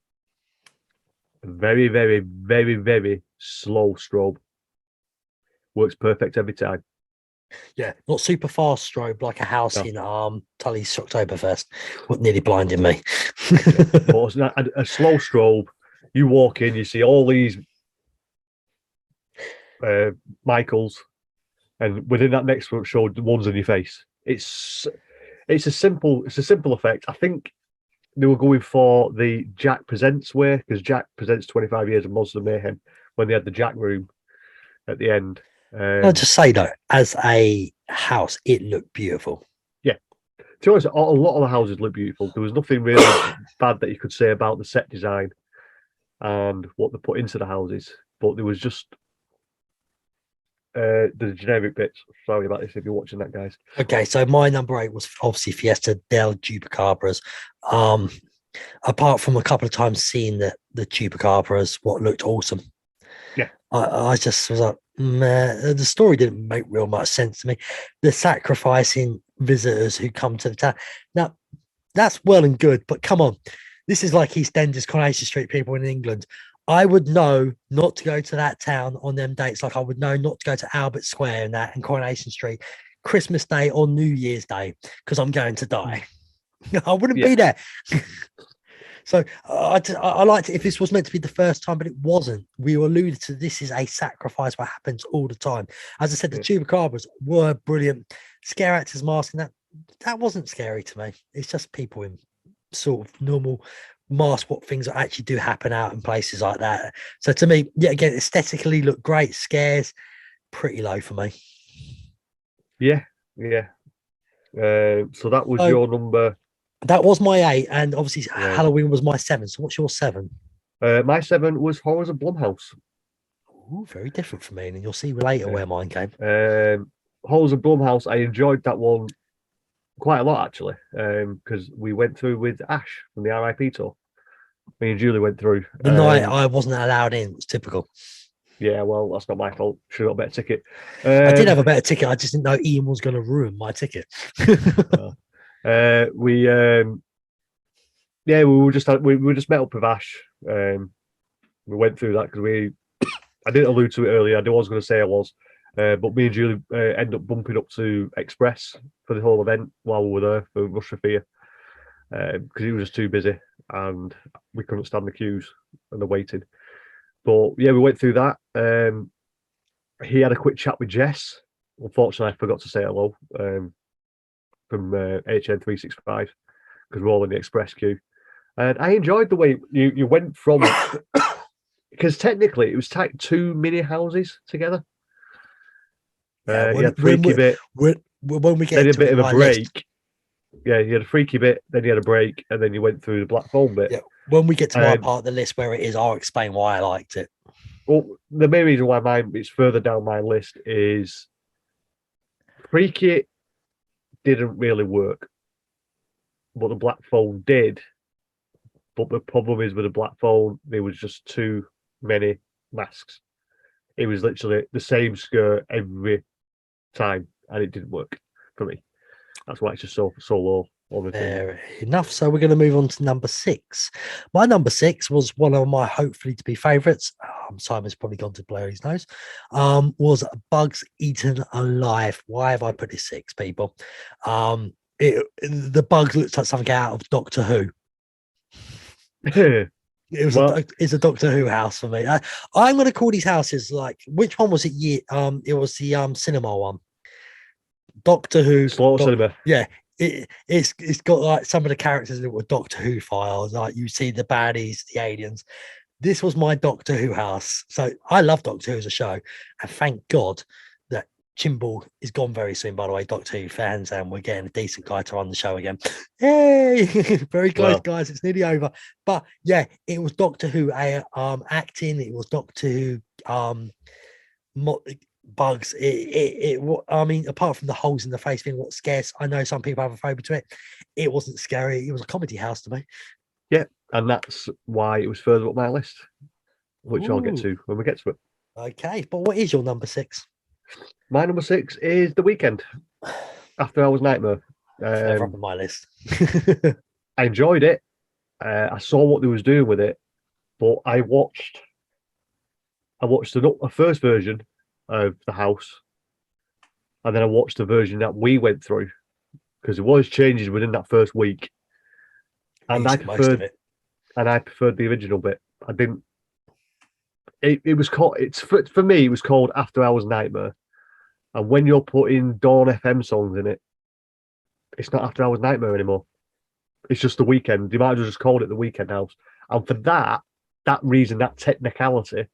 Speaker 3: A very, very, very, very slow strobe. Works perfect every time.
Speaker 1: Yeah, not super fast strobe like a house
Speaker 3: No.
Speaker 1: in Tully's Shocktoberfest. What nearly blinded me.
Speaker 3: But a slow strobe, you walk in, you see all these Michaels, and within that next show, the one's in your face. It's a simple effect. I think they were going for the Jack Presents way because Jack Presents 25 years of Monster Mayhem when they had the Jack room at the end.
Speaker 1: I'll just say though, as a house, it looked beautiful.
Speaker 3: Yeah, to be honest, a lot of the houses look beautiful. There was nothing really bad that you could say about the set design and what they put into the houses, but there was just the generic bits. Sorry about this if you're watching that, guys.
Speaker 1: Okay, so my number 8 was obviously Fiesta del Chupacabras. Apart from a couple of times seeing the Chupacabras, what looked awesome.
Speaker 3: Yeah,
Speaker 1: I just was like, man, the story didn't make real much sense to me. The sacrificing visitors who come to the town. Now, that's well and good, but come on. This is like EastEnders, Coronation Street people in England. I would know not to go to that town on them dates, like I would know not to go to Albert Square and that and Coronation Street, Christmas Day or New Year's Day, because I'm going to die. I wouldn't be there. So I liked it if this was meant to be the first time, but it wasn't. We alluded to this is a sacrifice what happens all the time. As I said, the Chupacabras were brilliant. Scare actors masking that wasn't scary to me. It's just people in sort of normal mask what things that actually do happen out in places like that. So to me, yeah, again, aesthetically look great. Scares pretty low for me.
Speaker 3: Yeah. So that was your number.
Speaker 1: That was my 8, and obviously Halloween was my 7. So what's your 7?
Speaker 3: My 7 was Horrors of Blumhouse.
Speaker 1: Ooh, very different from me, and you'll see later where mine came.
Speaker 3: Horrors of Blumhouse, I enjoyed that one quite a lot actually, because we went through with Ash from the RIP tour. Me and Julie went through.
Speaker 1: The night I wasn't allowed in was typical.
Speaker 3: Yeah, well, that's not my fault. Should have got a better ticket.
Speaker 1: I did have a better ticket. I just didn't know Ian was going to ruin my ticket.
Speaker 3: We just met up with Ash. We went through that because I didn't allude to it earlier. I was going to say I was, but me and Julie ended up bumping up to Express for the whole event while we were there for Rush for Fear because it was just too busy and we couldn't stand the queues and the waiting. But yeah, we went through that. He had a quick chat with Jess. Unfortunately, I forgot to say hello. From HHN31 because we're all in the express queue, and I enjoyed the way you went from because technically it was 2 mini houses together.
Speaker 1: Yeah,
Speaker 3: You had freaky bit,
Speaker 1: when we
Speaker 3: then
Speaker 1: get
Speaker 3: a
Speaker 1: to
Speaker 3: bit of a
Speaker 1: my
Speaker 3: break.
Speaker 1: list,
Speaker 3: Yeah, you had a freaky bit, then you had a break, and then you went through the black phone bit.
Speaker 1: yeah, when we get to my
Speaker 3: Um,
Speaker 1: part of the list where it is, I'll explain why I liked it.
Speaker 3: Well, the main reason why mine it's further down my list is freaky didn't really work, but the black phone did. But the problem is with the black phone, there was just too many masks. It was literally the same skirt every time, and it didn't work for me. That's why it's just so low on the thing.
Speaker 1: Fair enough. So we're going to move on to number 6. My number 6 was one of my hopefully to be favourites. Simon's probably gone to blow his nose. Was Bugs Eaten Alive. Why have I put this 6, people? The Bugs looks like something out of Doctor Who. It's a Doctor Who house for me. I'm going to call these houses like, which one was it? It was the cinema one. Doctor Who.
Speaker 3: Cinema.
Speaker 1: Yeah, it's got like some of the characters that were Doctor Who files. Like you see the baddies, the aliens. This was my Doctor Who house. So I love Doctor Who as a show, and thank God that Chimbal is gone very soon. By the way, Doctor Who fans, and we're getting a decent guy to run the show again. Yay! Very close, guys. It's nearly over. But yeah, it was Doctor Who acting. It was Doctor Who Bugs. I mean, apart from the holes in the face being what's scarce, I know some people have a phobia to it. It wasn't scary. It was a comedy house to me.
Speaker 3: Yeah, and that's why it was further up my list, which I'll get to when we get to it.
Speaker 1: Okay, but what is your number 6?
Speaker 3: My number 6 is The Weekend. After Hours Nightmare.
Speaker 1: Never up on my list.
Speaker 3: I enjoyed it. I saw what they was doing with it, but I watched a first version of the house, and then I watched the version that we went through because there was changes within that first week, and I preferred the original bit. I didn't. It was called. It's for me. It was called After Hours Nightmare, and when you're putting Dawn FM songs in it, it's not After Hours Nightmare anymore. It's just The Weekend. You might as well just call it The Weekend House. And for that reason, that technicality.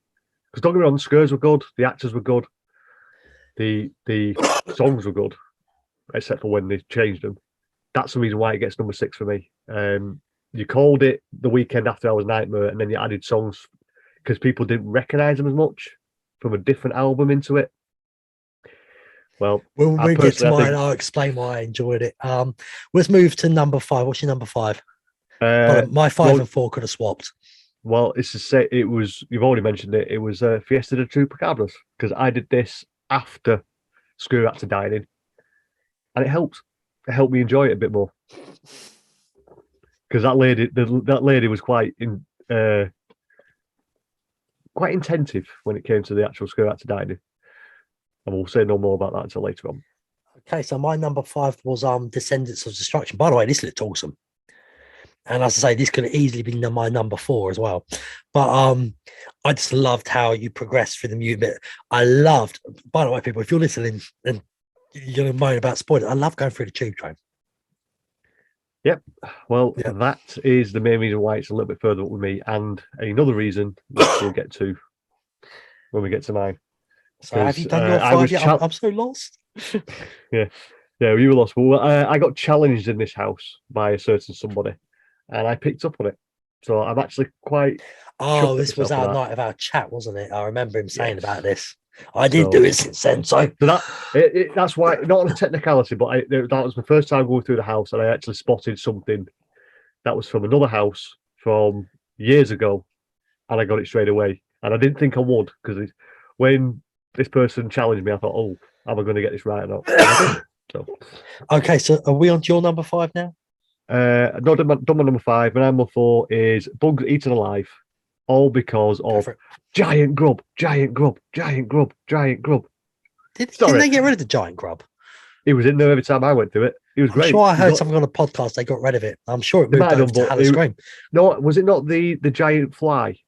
Speaker 3: Because don't get me wrong, the scores were good, the actors were good, the songs were good, except for when they changed them. That's the reason why it gets number 6 for me. You called it The Weekend After Hours Nightmare, and then you added songs because people didn't recognise them as much from a different album into it. Well,
Speaker 1: when we get to mine, I'll explain why I enjoyed it. Let's move to number 5. What's your number 5? My 5 and 4 could have swapped.
Speaker 3: Well, it's to say it was. You've already mentioned it. It was Fiesta de Two Macabras because I did this after Screw Actor Dining, and it helped. It helped me enjoy it a bit more because that lady was quite intensive when it came to the actual Screw Actor Dining, and we'll say no more about that until later on.
Speaker 1: Okay, so my number 5 was Descendants of Destruction. By the way, this looked awesome. And as I say, this could have easily been my number 4 as well. But I just loved how you progressed through the mute bit. I loved, by the way, people, if you're listening and you're going to moan about spoilers, I love going through the tube train.
Speaker 3: Yep. Well, that is the main reason why it's a little bit further up with me. And another reason, which we'll get to when we get to mine.
Speaker 1: So have you done your 5 yet? I'm so lost.
Speaker 3: Yeah, you were lost. Well, I got challenged in this house by a certain somebody. And I picked up on it. So I'm actually quite.
Speaker 1: Oh, this was our night of our chat, wasn't it? I remember him saying about this. I did do it since then. So
Speaker 3: that's why, not on a technicality, but that was my first time going through the house and I actually spotted something that was from another house from years ago. And I got it straight away. And I didn't think I would because when this person challenged me, I thought, oh, am I going to get this right or not?
Speaker 1: Okay, so are we on to your number 5 now?
Speaker 3: No, done my number 5. My number 4 is Bugs Eaten Alive, all because of giant grub. Didn't
Speaker 1: they get rid of the giant grub?
Speaker 3: It was in there every time I went through it. It was great.
Speaker 1: I'm sure I heard something on a podcast. They got rid of it. I'm sure it moved over to Halloween Scream.
Speaker 3: No, was it not the giant fly?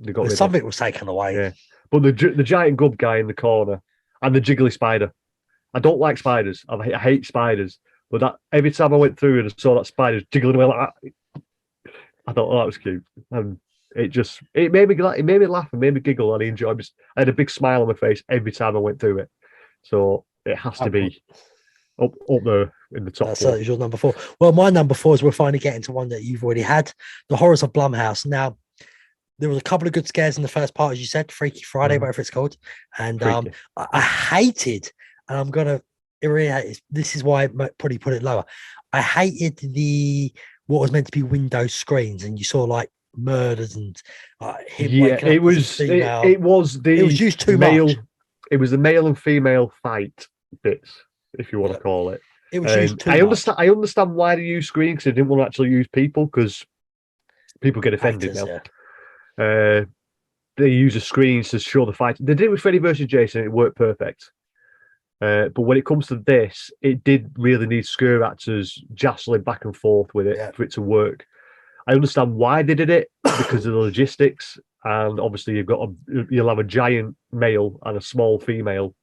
Speaker 3: They got
Speaker 1: something was taken away.
Speaker 3: Yeah, but the giant grub guy in the corner and the jiggly spider. I don't like spiders. I hate spiders. But that every time I went through and I saw that spider jiggling away like that, I thought, oh, that was cute. And it made me laugh and made me giggle and I enjoyed it. I had a big smile on my face every time I went through it. So It has to be up there in the top
Speaker 1: So
Speaker 3: four.
Speaker 1: is your number 4. Well, my number 4 is we're finally getting to one that you've already had, The Horrors of Blumhouse. Now, there was a couple of good scares in the first part, as you said, Freaky Friday, whatever it's called. And I hated, and I'm going to irritate, this is why I probably put it lower. I hated what was meant to be window screens, and you saw like murders and him waking up as a female.
Speaker 3: It was
Speaker 1: used too
Speaker 3: male,
Speaker 1: much.
Speaker 3: It was the male and female fight bits, if you want to call it.
Speaker 1: It was used too much.
Speaker 3: I understand why they use screens, because they didn't want to actually use people, because people get offended now. Yeah. They use the screens to show the fight. They did it with Freddy versus Jason. It worked perfect. But when it comes to this, it did really need scare actors jostling back and forth with it for it to work. I understand why they did it, because of the logistics, and obviously you'll have a giant male and a small female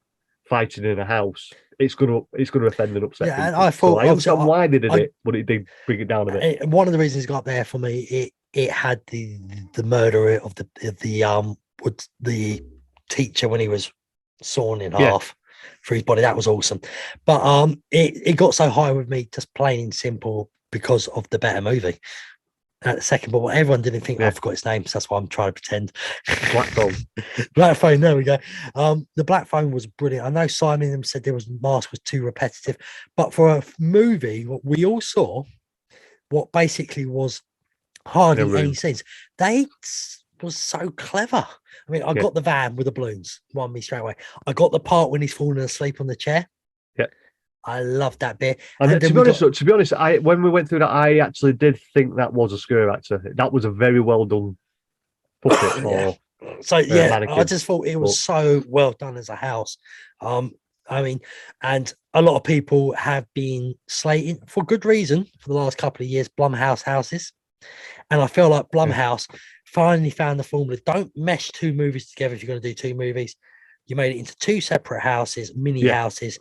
Speaker 3: fighting in a house. It's gonna offend and upset people.
Speaker 1: And I thought
Speaker 3: I understand why they did it, but it did bring it down a bit.
Speaker 1: One of the reasons it got there for me, it had the murder of the teacher when he was sawn in half for his body. That was awesome. But it got so high with me, just plain and simple, because of the better movie. At the second, but everyone didn't think I forgot its name, so that's why I'm trying to pretend.
Speaker 3: Black Phone.
Speaker 1: Black Phone, there we go. The Black Phone was brilliant. I know Simon said Mask was too repetitive, but for a movie, what we all saw, what basically was hardly any scenes, they was so clever. I mean, I got the van with the balloons, won me straight away. I got the part when he's falling asleep on the chair.
Speaker 3: Yeah.
Speaker 1: I love that bit.
Speaker 3: And to be honest, when we went through that, I actually did think that was a scare actor. That was a very well done puppet for.
Speaker 1: So I just thought it was so well done as a house. I mean, and a lot of people have been slating for good reason for the last couple of years Blumhouse houses, and I feel like Blumhouse finally found the formula. Don't mesh two movies together if you're going to do two movies. You made it into two separate houses, mini houses.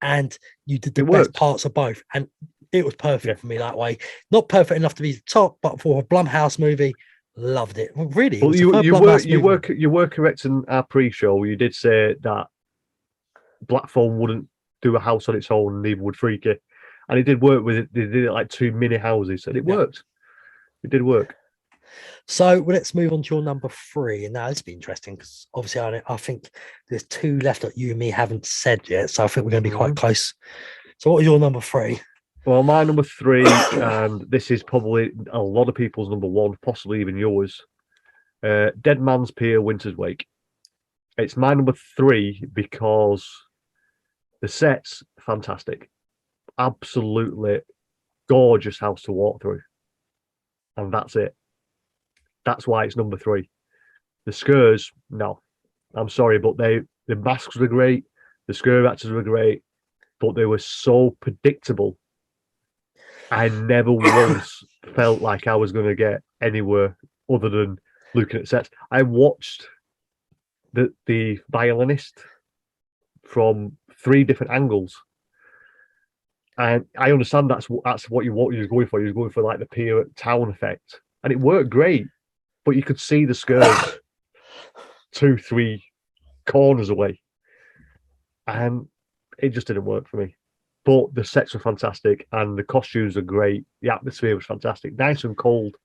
Speaker 1: And you did the best parts of both, and it was perfect for me that way. Not perfect enough to be the top, but for a Blumhouse movie, loved it. Really,
Speaker 3: well, you were correct in our pre-show. You did say that Black Phone wouldn't do a house on its own, and neither would Freaky, and it did work with it. They did it like two mini houses, and it worked. It did work.
Speaker 1: So let's move on to your number 3. And now this will be interesting, because obviously I think there's 2 left that you and me haven't said yet. So I think we're going to be quite close. So what is your number 3?
Speaker 3: Well, my number 3, and this is probably a lot of people's number 1, possibly even yours, Dead Man's Pier, Winter's Wake. It's my number 3 because the set's fantastic. Absolutely gorgeous house to walk through. And that's it. That's why it's number 3. The scares, no. I'm sorry, but the masks were great. The scare actors were great, but they were so predictable. I never once felt like I was going to get anywhere other than looking at sets. I watched the violinist from 3 different angles. And I understand that's what you was going for. You was going for like the pier town effect. And it worked great. But you could see the scares 2-3 corners away. And it just didn't work for me. But the sets were fantastic and the costumes are great. The atmosphere was fantastic. Nice and cold.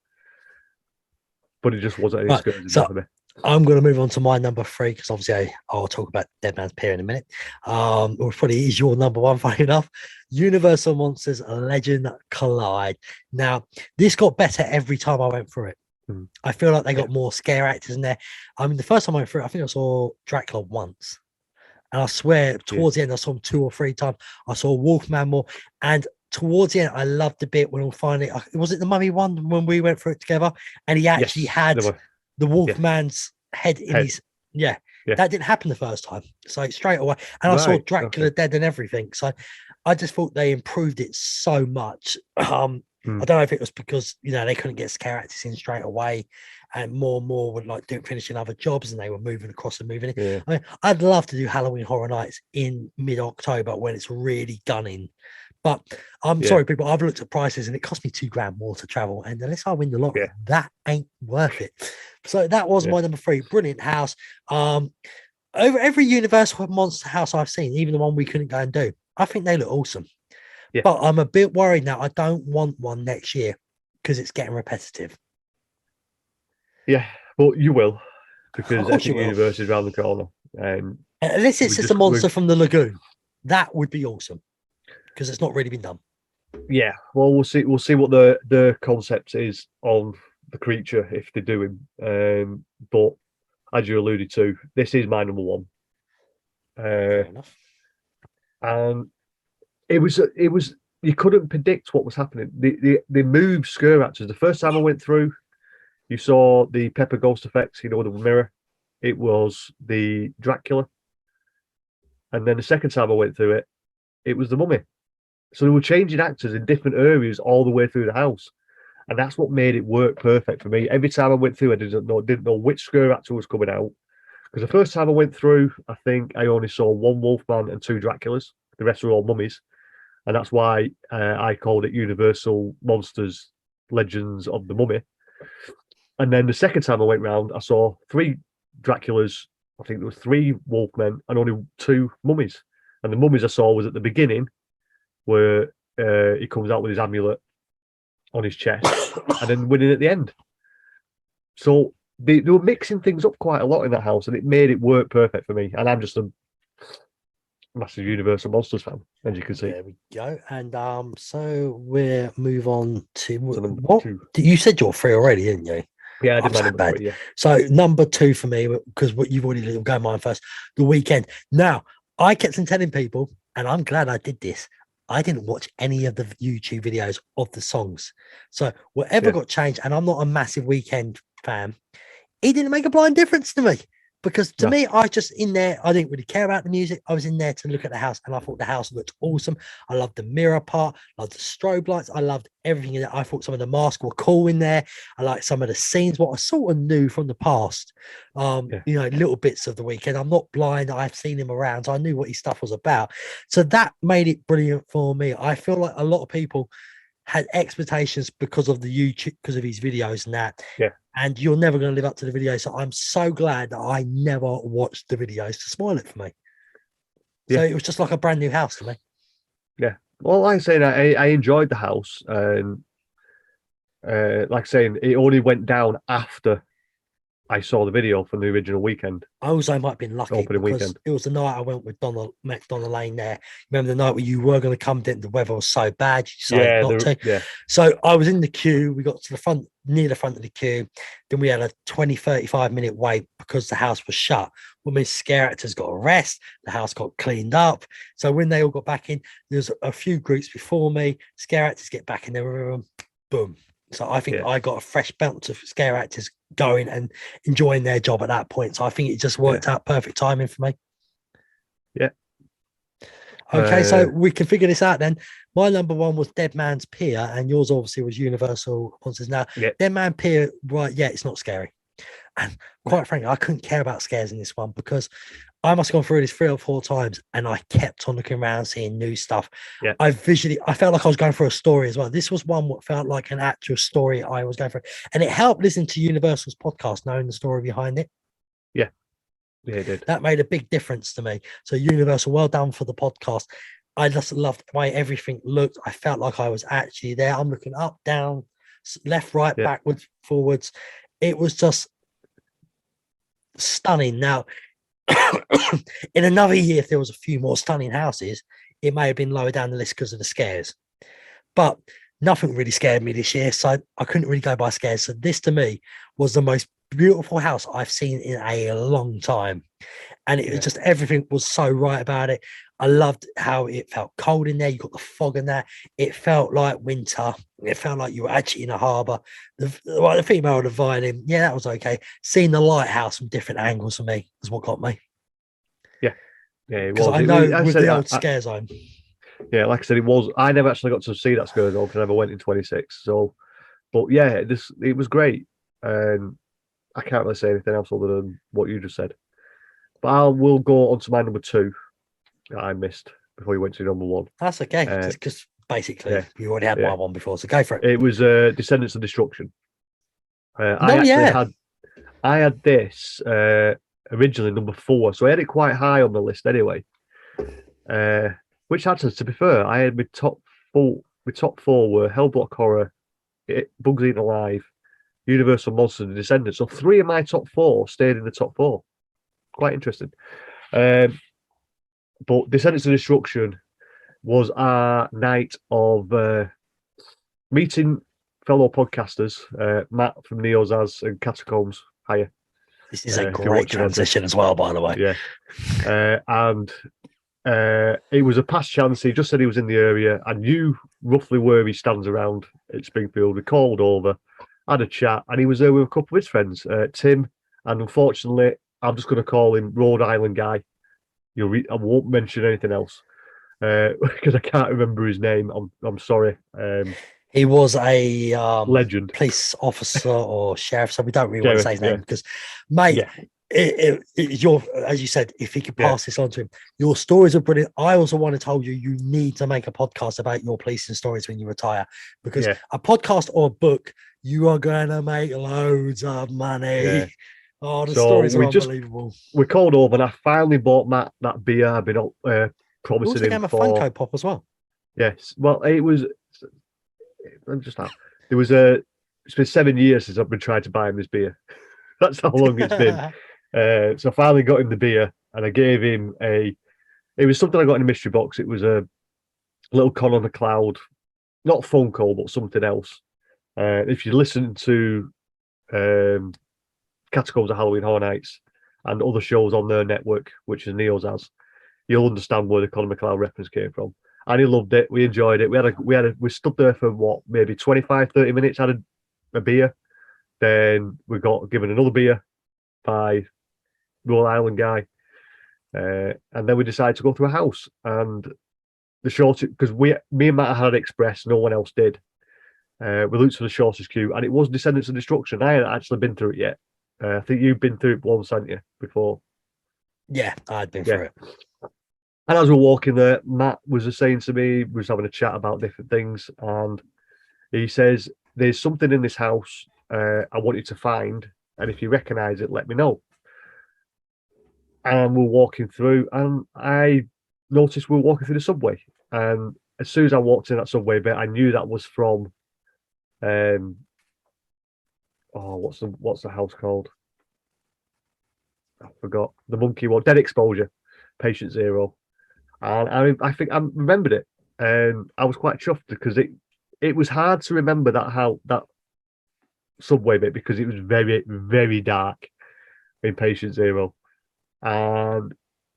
Speaker 3: But it just wasn't any scares for me.
Speaker 1: I'm going to move on to my number 3, because obviously I'll talk about Dead Man's Pier in a minute. Or probably is your number 1, funny enough. Universal Monsters Legend Collide. Now, this got better every time I went through it. I feel like they got more scare actors in there. I mean, the first time I went through it, I think I saw Dracula once. And I swear, towards the end, I saw him 2 or 3 times. I saw Wolfman more. And towards the end, I loved the bit when we finally... Was it the Mummy one when we went through it together? And he actually had the Wolfman's head in his... Yeah, that didn't happen the first time. So straight away. And I saw Dracula dead and everything. So I just thought they improved it so much. I don't know if it was because, they couldn't get scare actors in straight away, and more would like finishing other jobs, and they were moving across and moving in.
Speaker 3: Yeah.
Speaker 1: I mean, I'd love to do Halloween Horror Nights in mid-October when it's really gunning. But I'm sorry, people, I've looked at prices and it cost me $2,000 more to travel. And unless I win the lottery, that ain't worth it. So that was my number 3. Brilliant house. over every Universal Monster house I've seen, even the one we couldn't go and do, I think they look awesome.
Speaker 3: Yeah.
Speaker 1: But I'm a bit worried now. I don't want one next year because it's getting repetitive.
Speaker 3: Yeah, but you will,
Speaker 1: Of
Speaker 3: because
Speaker 1: course you
Speaker 3: Epic
Speaker 1: will.
Speaker 3: Universe is around the corner. And
Speaker 1: Unless it's
Speaker 3: we
Speaker 1: just
Speaker 3: just-
Speaker 1: a monster from the lagoon. That would be awesome because it's not really been done.
Speaker 3: yeah, well, we'll see. We'll see what the concept is on the creature if they do him. But as you alluded to, this is my number one.
Speaker 1: Fair enough.
Speaker 3: And it was you couldn't predict what was happening. They moved scare actors. The first time I went through, you saw the Pepper Ghost effects, you know, the mirror. It was the Dracula. And then the second time I went through it, it was the mummy. So they were changing actors in different areas all the way through the house. And that's what made it work perfect for me. Every time I went through, I didn't know which scare actor was coming out. Because the first time I went through, I think I only saw one Wolfman and two Draculas. The rest were all mummies. And that's why I called it Universal Monsters Legends of the Mummy. And then the second time I went round, I saw three Draculas, I think there was three Wolfmen, and only two mummies. And the mummies I saw was at the beginning, where he comes out with his amulet on his chest, and then winning at the end. So they were mixing things up quite a lot in that house, and it made it work perfect for me. And I'm just a massive Universal Monsters fan, as you can see.
Speaker 1: There we go. And so we'll move on to
Speaker 3: number
Speaker 1: what
Speaker 3: two.
Speaker 1: you said you're free already, didn't you?
Speaker 3: Yeah, I did
Speaker 1: I'm
Speaker 3: my
Speaker 1: so
Speaker 3: number
Speaker 1: bad.
Speaker 3: three, yeah.
Speaker 1: So number two for me, because what you've already go mine first, The Weekend. Now, I kept on telling people, and I'm glad I did this. I didn't watch any of the YouTube videos of the songs. So whatever got changed, and I'm not a massive Weekend fan, it didn't make a blind difference to me. Because to me, I just in there, I didn't really care about the music. I was in there to look at the house, and I thought the house looked awesome. I loved the mirror part, loved the strobe lights, I loved everything in it. I thought some of the masks were cool in there. I liked some of the scenes, what I sort of knew from the past. You know, little bits of The Weekend. I'm not blind, I've seen him around, so I knew what his stuff was about. So that made it brilliant for me. I feel like a lot of people had expectations because of the YouTube, because of his videos and that.
Speaker 3: Yeah.
Speaker 1: And you're never going to live up to the video. So I'm so glad that I never watched the videos to spoil it for me. So it was just like a brand new house to me.
Speaker 3: Yeah. Well, like I said, I enjoyed the house. And like saying, it only went down after I saw the video from the original Weekend.
Speaker 1: I also might have been lucky
Speaker 3: Opening
Speaker 1: because
Speaker 3: weekend.
Speaker 1: it was the night I went with met Donna Lane there. Remember the night where you were going to come, the weather was so bad, you decided not to.
Speaker 3: Yeah.
Speaker 1: So I was in the queue. We got to the front, near the front of the queue. Then we had a 20, 35-minute wait because the house was shut. When my scare actors got a rest, the house got cleaned up. So when they all got back in, there was a few groups before me. Scare actors get back in their room, boom. So I think I got a fresh bounce of scare actors going and enjoying their job at that point. So I think it just worked out perfect timing for me.
Speaker 3: Yeah.
Speaker 1: Okay, so we can figure this out then. My number one was Dead Man's Pier, and yours obviously was Universal Monsters. Now, Dead Man Pier, right? Yeah, it's not scary. And quite frankly, I couldn't care about scares in this one because I must have gone through this 3 or 4 times and I kept on looking around, seeing new stuff.
Speaker 3: Yeah.
Speaker 1: I felt like I was going through a story as well. This was one that felt like an actual story I was going through. And it helped listening to Universal's podcast, knowing the story behind it.
Speaker 3: Yeah. Yeah, it did.
Speaker 1: That made a big difference to me. So Universal, well done for the podcast. I just loved the way everything looked. I felt like I was actually there. I'm looking up, down, left, right, backwards, forwards. It was just stunning. Now, in another year, if there was a few more stunning houses, it may have been lower down the list because of the scares. But nothing really scared me this year, so I couldn't really go by scares. So this, to me, was the most beautiful house I've seen in a long time. And it was just, everything was so right about it. I loved how it felt cold in there. You got the fog in there. It felt like winter. It felt like you were actually in a harbour. The female with the violin, yeah, that was okay. Seeing the lighthouse from different angles for me is what got me.
Speaker 3: Yeah, it
Speaker 1: because
Speaker 3: was.
Speaker 1: I know with the old scare zone.
Speaker 3: Yeah, like I said, it was. I never actually got to see that scare zone because I never went in 26. So, but yeah, it was great. And I can't really say anything else other than what you just said. But I will go on to my number 2 that I missed before you went to number 1.
Speaker 1: That's okay, because basically you already had my one before, so go for it.
Speaker 3: It was Descendants of Destruction. I had this originally number 4, so I had it quite high on the list anyway. Which actually, to be fair, I had my top 4. My top 4 were Hellblock Horror, Bugs Eaten Alive, Universal Monsters, and Descendants. So 3 of my top 4 stayed in the top 4. Quite interesting. But Descendants of Destruction was our night of meeting fellow podcasters, Matt from Neozaz and Catacombs. Hiya.
Speaker 1: This is a great transition as well, by the way.
Speaker 3: Yeah. And it was a past chance. He just said he was in the area. I knew roughly where he stands around at Springfield. We called over, had a chat, and he was there with a couple of his friends, Tim, and unfortunately, I'm just going to call him Rhode Island guy. I won't mention anything else because I can't remember his name. I'm sorry.
Speaker 1: He was a
Speaker 3: legend,
Speaker 1: police officer or sheriff, so we don't really want to say his name because, mate, your, as you said, if he could pass this on to him, your stories are brilliant. I also want to tell you, you need to make a podcast about your policing stories when you retire, because a podcast or a book, you are going to make loads of money.
Speaker 3: Yeah.
Speaker 1: Oh, the stories are unbelievable.
Speaker 3: We called over and I finally bought Matt that beer I've been promising him
Speaker 1: a Funko Pop as well.
Speaker 3: Yes. Well, it was. It's been 7 years since I've been trying to buy him this beer. That's how long it's been. So I finally got him the beer and I gave him it was something I got in a mystery box. It was a little Con on the Cloud, not phone call, but something else. If you listen to Catacombs of Halloween Horror Nights and other shows on their network, which is Neozaz, you'll understand where the Conor McLeod reference came from. And he loved it. We enjoyed it. We stood there for what, maybe 25, 30 minutes, had a beer. Then we got given another beer by Rhode Island guy. And then we decided to go through a house. And the shortest, because me and Matt had Express, no one else did. We looked for the shortest queue, and it was Descendants of Destruction. I hadn't actually been through it yet. I think you've been through it once, hadn't you, before?
Speaker 1: Yeah, I'd been through it.
Speaker 3: And as we were walking there, Matt was saying to me, we was having a chat about different things, and he says, there's something in this house I want you to find, and if you recognise it, let me know. And we're walking through, and I noticed we were walking through the subway. And as soon as I walked in that subway bit, I knew that was from, what's the house called? I forgot. The monkey one, Dead Exposure, Patient Zero. And I think I remembered it, and I was quite chuffed because it was hard to remember that subway bit because it was very, very dark in Patient Zero. And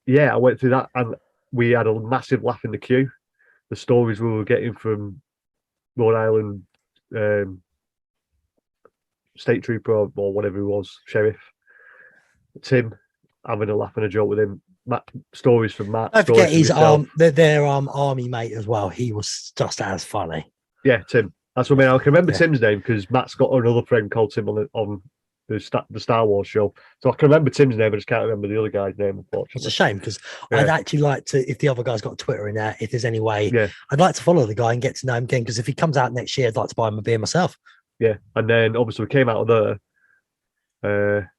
Speaker 3: I went through that, and we had a massive laugh in the queue. The stories we were getting from Rhode Island State Trooper or whatever he was, Sheriff Tim, having a laugh and a joke with him. Matt, stories from Matt.
Speaker 1: Don't forget his their army mate as well. He was just as funny.
Speaker 3: Yeah, Tim. That's what I mean. I can remember Tim's name because Matt's got another friend called Tim on the Star Wars show. So I can remember Tim's name, I just can't remember the other guy's name, unfortunately.
Speaker 1: It's a shame because I'd actually like to, if the other guy's got Twitter in there, if there's any way, I'd like to follow the guy and get to know him again, because if he comes out next year, I'd like to buy him a beer myself.
Speaker 3: Yeah, and then obviously we came out of there,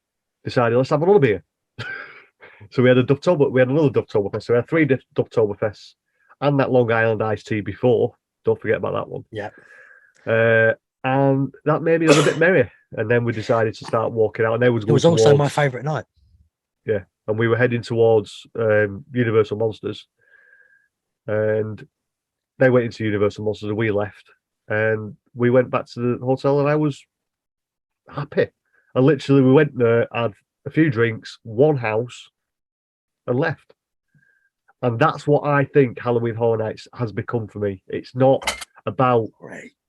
Speaker 3: decided let's have another beer. So we had another Dovetoberfest. So we had 3 Dovetoberfests and that Long Island iced tea before. Don't forget about that one.
Speaker 1: Yeah.
Speaker 3: And that made me a bit merry. And then we decided to start walking out. And it was
Speaker 1: also my favourite night.
Speaker 3: Yeah. And we were heading towards Universal Monsters. And they went into Universal Monsters and we left. And we went back to the hotel and I was happy. And literally we went there, had a few drinks, one house, and left. And that's what I think Halloween Horror Nights has become for me. It's not about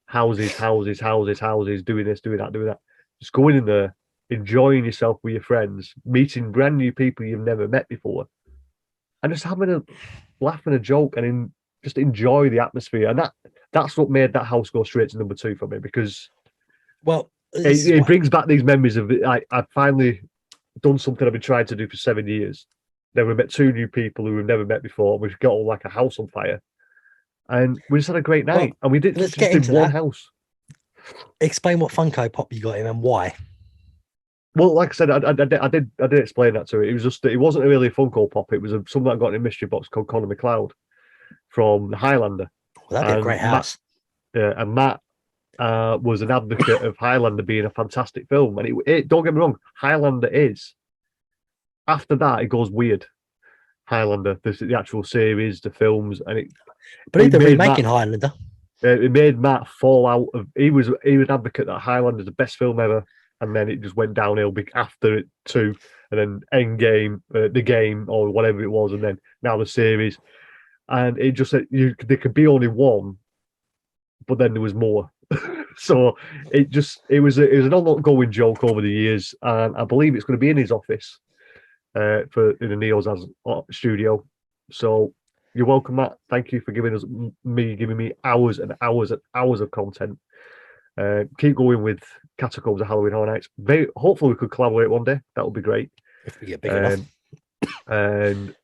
Speaker 3: houses, doing this, doing that. Just going in there, enjoying yourself with your friends, meeting brand new people you've never met before, and just having a laugh and a joke and just enjoy the atmosphere. And that's what made that house go straight to number 2 for me, because it brings back these memories of I finally done something I've been trying to do for 7 years. Then we met 2 new people who we've never met before. We've got all like a house on fire, and we just had a great night. And we did
Speaker 1: let's get into
Speaker 3: one
Speaker 1: that.
Speaker 3: house.
Speaker 1: Explain what Funko Pop you got him and why.
Speaker 3: Well, like I said, I did explain that to it. It was just it wasn't really a Funko Pop. It was something that got in a mystery box called Conor McLeod from the Highlander,
Speaker 1: Well, that'd be a great house.
Speaker 3: Matt was an advocate of Highlander being a fantastic film, and it don't get me wrong, Highlander is. After that, it goes weird. Highlander, the actual series, the films, and
Speaker 1: But they're
Speaker 3: made
Speaker 1: remaking Highlander.
Speaker 3: it made Matt fall out of. He was an advocate that Highlander is the best film ever, and then it just went downhill after it too, and then Endgame, the game or whatever it was, and then now the series, and it just said there could be only one, but then there was more. So it was an ongoing joke over the years, and I believe it's going to be in his office for in the Neo's studio. So you're welcome, Matt. Thank you for giving me hours and hours and hours of content. Keep going with Catacombs of Halloween Horror Nights. Hopefully we could collaborate one day. That would be great.
Speaker 1: If we get big enough.
Speaker 3: And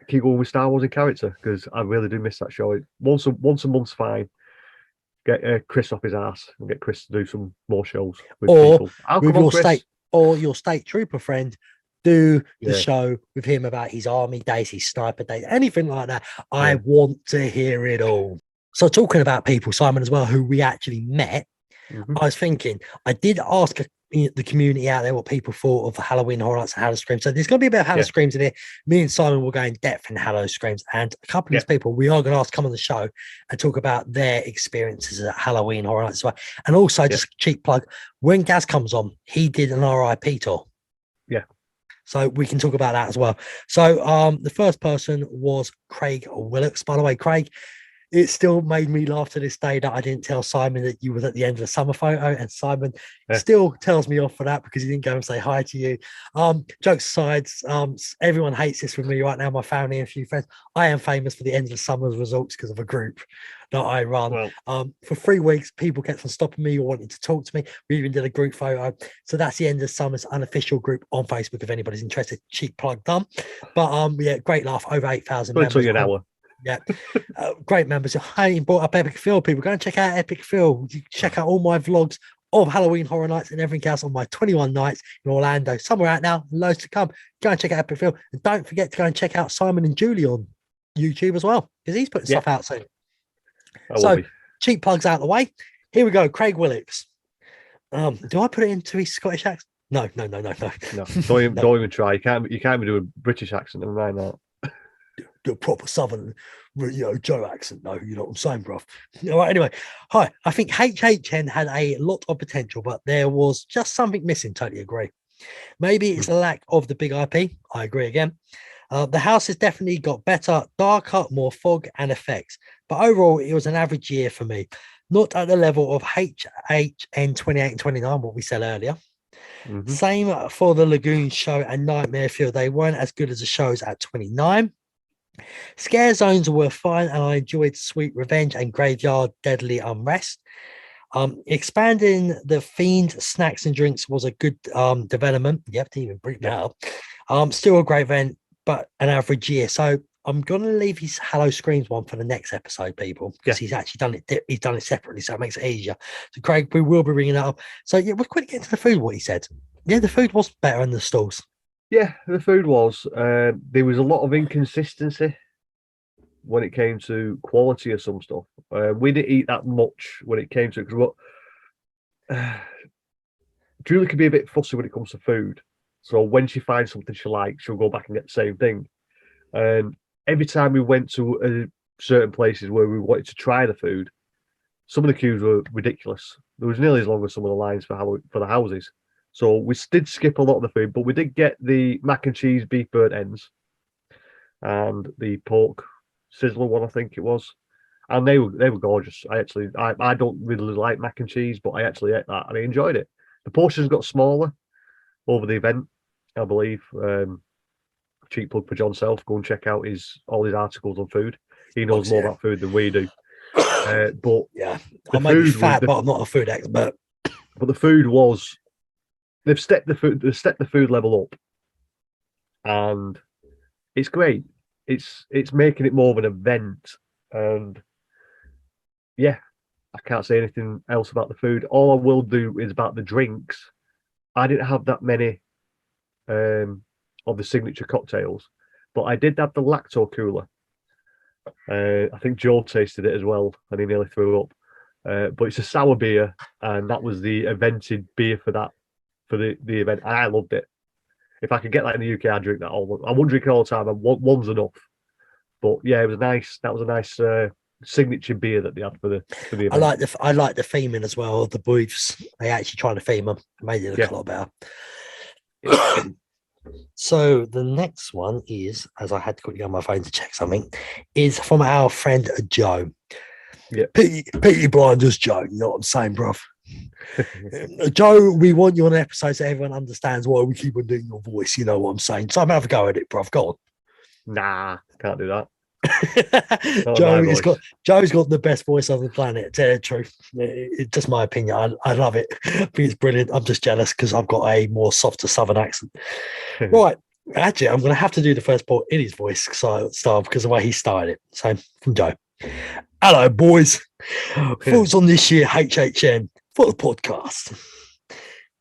Speaker 3: keep going with Star Wars in character, because I really do miss that show. Once a month's fine. Get Chris off his ass and get Chris to do some more shows with people.
Speaker 1: With your state or your state trooper friend, do the show with him about his army days, his sniper days, anything like that. I want to hear it all. So talking about people, Simon, as well, who we actually met, I was thinking, I did ask the community out there what people thought of Halloween Horror Nights and Halloween Screams. So there's going to be a bit of Halloween Screams in here. Me and Simon will go in depth in Halloween Screams, and a couple of these people we are going to ask come on the show and talk about their experiences at Halloween Horror Nights as well. And also, just a cheap plug, when Gaz comes on, he did an RIP tour.
Speaker 3: Yeah.
Speaker 1: So we can talk about that as well. So the first person was Craig Willocks. By the way, Craig, it still made me laugh to this day that I didn't tell Simon that you was at the end of the summer photo, and Simon still tells me off for that because he didn't go and say hi to you. Jokes aside, everyone hates this with me right now, my family and a few friends. I am famous for the end of the summer results because of a group that I run. For 3 weeks, people kept on stopping me or wanting to talk to me. We even did a group photo. So that's the end of summer's unofficial group on Facebook if anybody's interested. Cheap plug done. But yeah, great laugh. Over 8,000 members.
Speaker 3: Took you an hour.
Speaker 1: Yeah, great members. I even brought up Epic Phil. People go and check out Epic Phil. You check out all my vlogs of Halloween Horror Nights and everything else on my 21 nights in Orlando. Some are out now, loads to come. Go and check out Epic Phil, and don't forget to go and check out Simon and Julie on YouTube as well, because he's putting stuff out soon. So cheap plugs out of the way. Here we go. Craig Willocks. Do I put it into his Scottish accent? No.
Speaker 3: No, don't even try. You can't even do a British accent. Never mind that.
Speaker 1: The proper Southern, Joe accent. No, you know what I'm saying, bruv. All right, anyway. Hi. I think HHN had a lot of potential, but there was just something missing. Totally agree. Maybe it's a lack of the big IP. I agree again. The house has definitely got better, darker, more fog and effects. But overall, it was an average year for me. Not at the level of HHN28 and 29, what we said earlier. Same for the Lagoon show and Nightmare Field. They weren't as good as the shows at 29. Scare zones were fine, and I enjoyed Sweet Revenge and Graveyard Deadly Unrest. Expanding the Fiend snacks and drinks was a good development. You have to even bring that up. Still a great event, but an average year. So I'm going to leave his Hello Screams one for the next episode, people, because he's actually done it. He's done it separately, so it makes it easier. So Craig, we will be bringing that up. So yeah, we're quick to get to the food. What he said. Yeah, the food was better in the stalls.
Speaker 3: Yeah, the food was. There was a lot of inconsistency when it came to quality of some stuff. We didn't eat that much when it came to it, because Julie can be a bit fussy when it comes to food. So when she finds something she likes, she'll go back and get the same thing. And every time we went to certain places where we wanted to try the food, some of the queues were ridiculous. There was nearly as long as some of the lines for the houses. So we did skip a lot of the food, but we did get the mac and cheese beef burnt ends and the pork sizzler one, I think it was, and they were gorgeous. I don't really like mac and cheese, but I actually ate that and I enjoyed it. The portions got smaller over the event, I believe. Cheap plug for John Self. Go and check out all his articles on food. He knows more about food than we do. But
Speaker 1: yeah, I may be fat, but I'm not a food expert.
Speaker 3: But the food was. They've stepped the food level up, and it's great. It's making it more of an event, and yeah, I can't say anything else about the food. All I will do is about the drinks. I didn't have that many of the signature cocktails, but I did have the lacto cooler. I think Joe tasted it as well, and he nearly threw up. But it's a sour beer, and that was the evented beer for the event. And I loved it. If I could get that in the UK, I'd drink that all. I wouldn't drink it all the time. One's enough. But yeah, it was nice. That was a nice signature beer that they had for the event.
Speaker 1: I like the theming as well. The booths, they actually trying to theme them, made it look a lot better. So the next one is, as I had to quickly go on my phone to check something, is from our friend Joe.
Speaker 3: Yeah,
Speaker 1: Peaky Blinders Joe. You know what I'm saying, bruv? Joe, we want you on an episode so everyone understands why we keep on doing your voice. You know what I'm saying? So I'm have a go at it, bruv. Go on.
Speaker 3: Nah, can't do that.
Speaker 1: Joe's got the best voice on the planet. To tell you the truth, it's just my opinion. I love it. I think it's brilliant. I'm just jealous because I've got a more softer southern accent. Right, actually, I'm going to have to do the first part in his voice style because of the way he started it. So from Joe. Hello, boys. Thoughts on this year HHN for the podcast.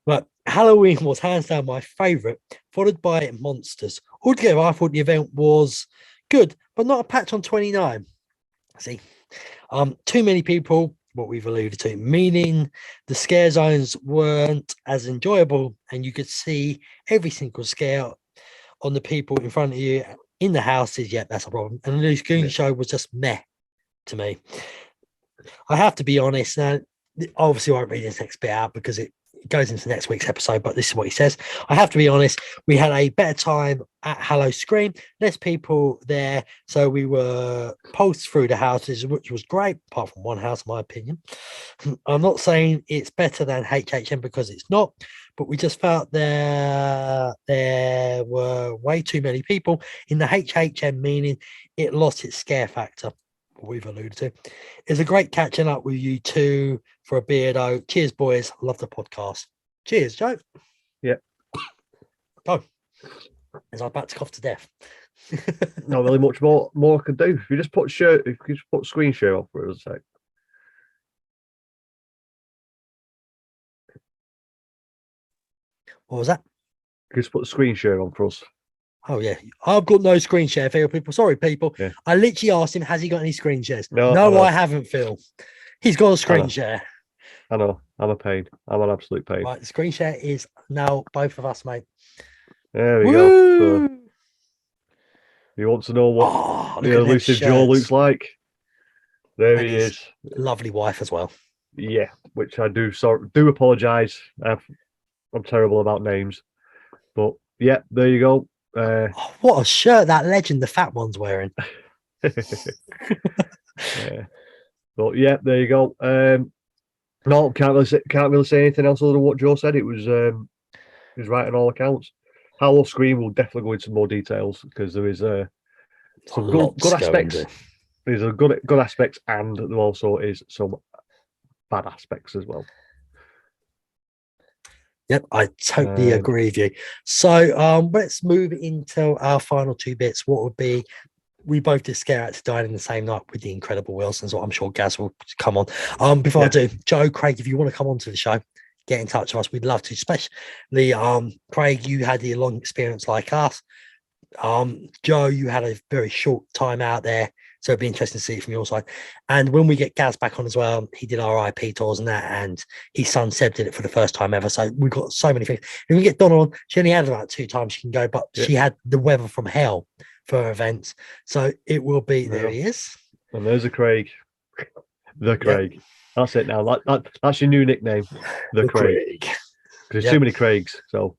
Speaker 1: But Halloween was hands down my favourite, followed by Monsters. Altogether, I thought the event was good, but not a patch on 29. See, too many people, what we've alluded to, meaning the scare zones weren't as enjoyable, and you could see every single scare on the people in front of you in the houses. Yeah, that's a problem. And the screen show was just meh to me. I have to be honest now. Obviously, I won't read this next bit out because it goes into next week's episode, but this is what he says. I have to be honest, we had a better time at Hello Scream, less people there, so we were pulsed through the houses, which was great, apart from one house, in my opinion. I'm not saying it's better than HHN because it's not, but we just felt there were way too many people in the HHN, meaning it lost its scare factor. We've alluded to. It's a great catching up with you two for a beer, though. Cheers, boys. Love the podcast. Cheers, Joe.
Speaker 3: Yeah.
Speaker 1: Go. As I'm about to cough to death.
Speaker 3: Not really much more I could do. If you just put screen share off for us a sec.
Speaker 1: What was that?
Speaker 3: Just put the screen share on for us.
Speaker 1: Oh, yeah. I've got no screen share, Phil. People. Sorry, people.
Speaker 3: Yeah.
Speaker 1: I literally asked him, has he got any screen shares?
Speaker 3: No,
Speaker 1: I haven't, Phil. He's got a screen share.
Speaker 3: I know. I'm a pain. I'm an absolute pain.
Speaker 1: Right, the screen share is now both of us, mate.
Speaker 3: There we go. So, you want to know what Elusive Joe looks like? There he is.
Speaker 1: Lovely wife as well.
Speaker 3: Yeah, which I do apologise. I'm terrible about names. But yeah, there you go.
Speaker 1: What a shirt that legend, the fat one's wearing.
Speaker 3: Yeah. But yeah, there you go. No, can't really say anything else other than what Joe said. It was right on all accounts. Hello Scream will definitely go into more details because there is some good aspects. There's a good aspects, and there also is some bad aspects as well.
Speaker 1: Yep, I totally agree with you. So let's move into our final two bits. What would be, we both did Scare Acts died in the same night with the Incredible Wilsons, or I'm sure Gaz will come on. Before I do, Joe, Craig, if you want to come on to the show, get in touch with us. We'd love to, especially Craig, you had the long experience like us. Joe, you had a very short time out there, so it'd be interesting to see it from your side. And when we get Gaz back on as well, he did our IP tours and that, and his son Seb did it for the first time ever. So we've got so many things. If we get Donna on, she only had about 2 times she can go, but she had the weather from hell for her events. So it will be, there he is.
Speaker 3: And there's a Craig. The Craig. Yep. That's it now. That's your new nickname. The Craig. Because there's too many Craigs. So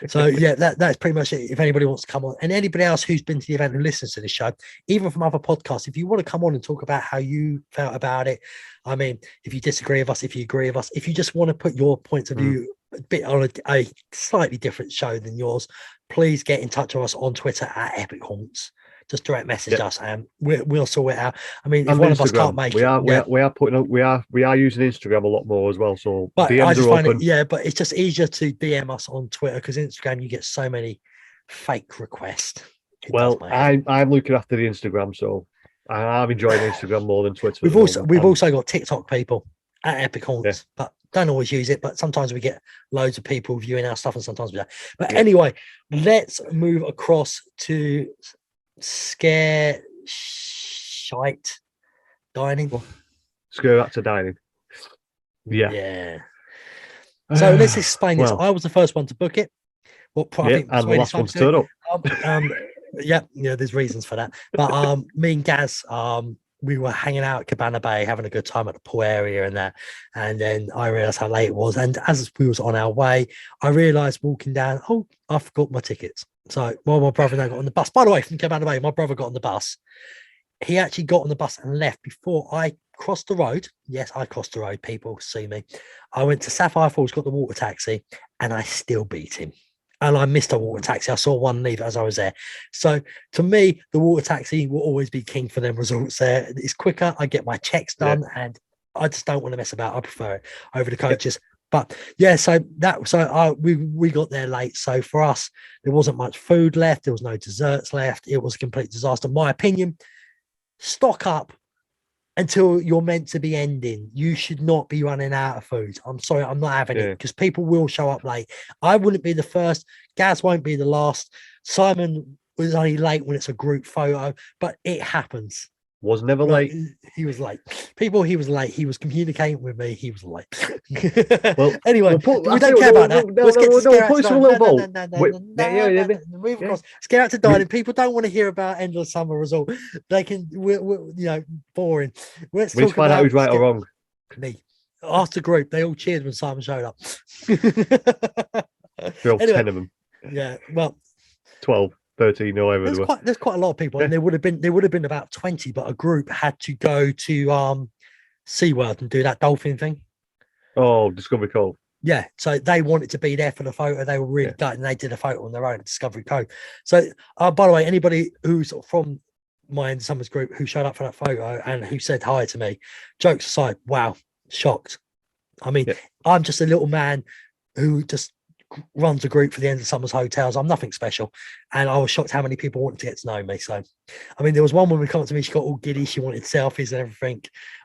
Speaker 1: So yeah, that's pretty much it. If anybody wants to come on, and anybody else who's been to the event and listens to the show, even from other podcasts, if you want to come on and talk about how you felt about it, I mean, if you disagree with us, if you agree with us, if you just want to put your points of view a bit on a slightly different show than yours, please get in touch with us on Twitter at Epic Haunts. Just direct message us, and we'll sort it out. I mean, if
Speaker 3: and
Speaker 1: one
Speaker 3: Instagram,
Speaker 1: of us can't make
Speaker 3: we are putting up, we are using Instagram a lot more as well. So
Speaker 1: but
Speaker 3: DMs
Speaker 1: I just
Speaker 3: are
Speaker 1: find
Speaker 3: open.
Speaker 1: but it's just easier to DM us on Twitter because Instagram you get so many fake requests.
Speaker 3: Well, I'm looking after the Instagram, so I'm enjoying Instagram more than Twitter.
Speaker 1: We've also got TikTok people at Epic Haunts, but don't always use it, but sometimes we get loads of people viewing our stuff, and sometimes we don't. But anyway, let's move across to scare shite dining.
Speaker 3: Scare actor dining. Yeah.
Speaker 1: Yeah. So let's explain this.
Speaker 3: Well,
Speaker 1: I was the first one to book it. Well, I think
Speaker 3: and the last one to turn up.
Speaker 1: Yeah, there's reasons for that. But me and Gaz, we were hanging out at Cabana Bay, having a good time at the pool area and that. And then I realized how late it was. And as we was on our way, I realized walking down, I forgot my tickets. So while my brother and I got on the bus, by the way, from Cabana Bay, my brother got on the bus. He actually got on the bus and left before I crossed the road. Yes, I crossed the road. People see me. I went to Sapphire Falls, got the water taxi, and I still beat him. And I missed a water taxi. I saw one leave as I was there. So to me, the water taxi will always be king for them results there. It's quicker. I get my checks done, and I just don't want to mess about. I prefer it over the coaches. But yeah, we got there late. So for us, there wasn't much food left. There was no desserts left. It was a complete disaster. In my opinion, stock up until you're meant to be ending. You should not be running out of food. I'm sorry, I'm not having it, because people will show up late. I wouldn't be the first. Gaz won't be the last. Simon was only late when it's a group photo, but it happens.
Speaker 3: Was never late.
Speaker 1: He was late. He was late. He was communicating with me. He was late.
Speaker 3: Well,
Speaker 1: anyway, we don't care about that. Let's get to move across. Scare out to dining. People don't want to hear about endless summer resort. They can, we're boring. Let's talk
Speaker 3: find out who's right or wrong.
Speaker 1: Me. Ask the group. They all cheered when Simon showed up.
Speaker 3: 10 of them.
Speaker 1: Yeah. Well,
Speaker 3: 12. 13,
Speaker 1: there's quite a lot of people, and there would have been about 20, but a group had to go to SeaWorld and do that dolphin thing.
Speaker 3: Oh, Discovery Cove.
Speaker 1: Yeah, so they wanted to be there for the photo. They were really gutted, and they did a photo on their own at Discovery Cove. So, by the way, anybody who's from my and Summers group who showed up for that photo and who said hi to me, jokes aside, wow, shocked. I mean, I'm just a little man who just runs a group for the End of Summers hotels. I'm nothing special, and I was shocked how many people wanted to get to know me. So, I mean, there was one woman come up to me, she got all giddy, she wanted selfies and everything.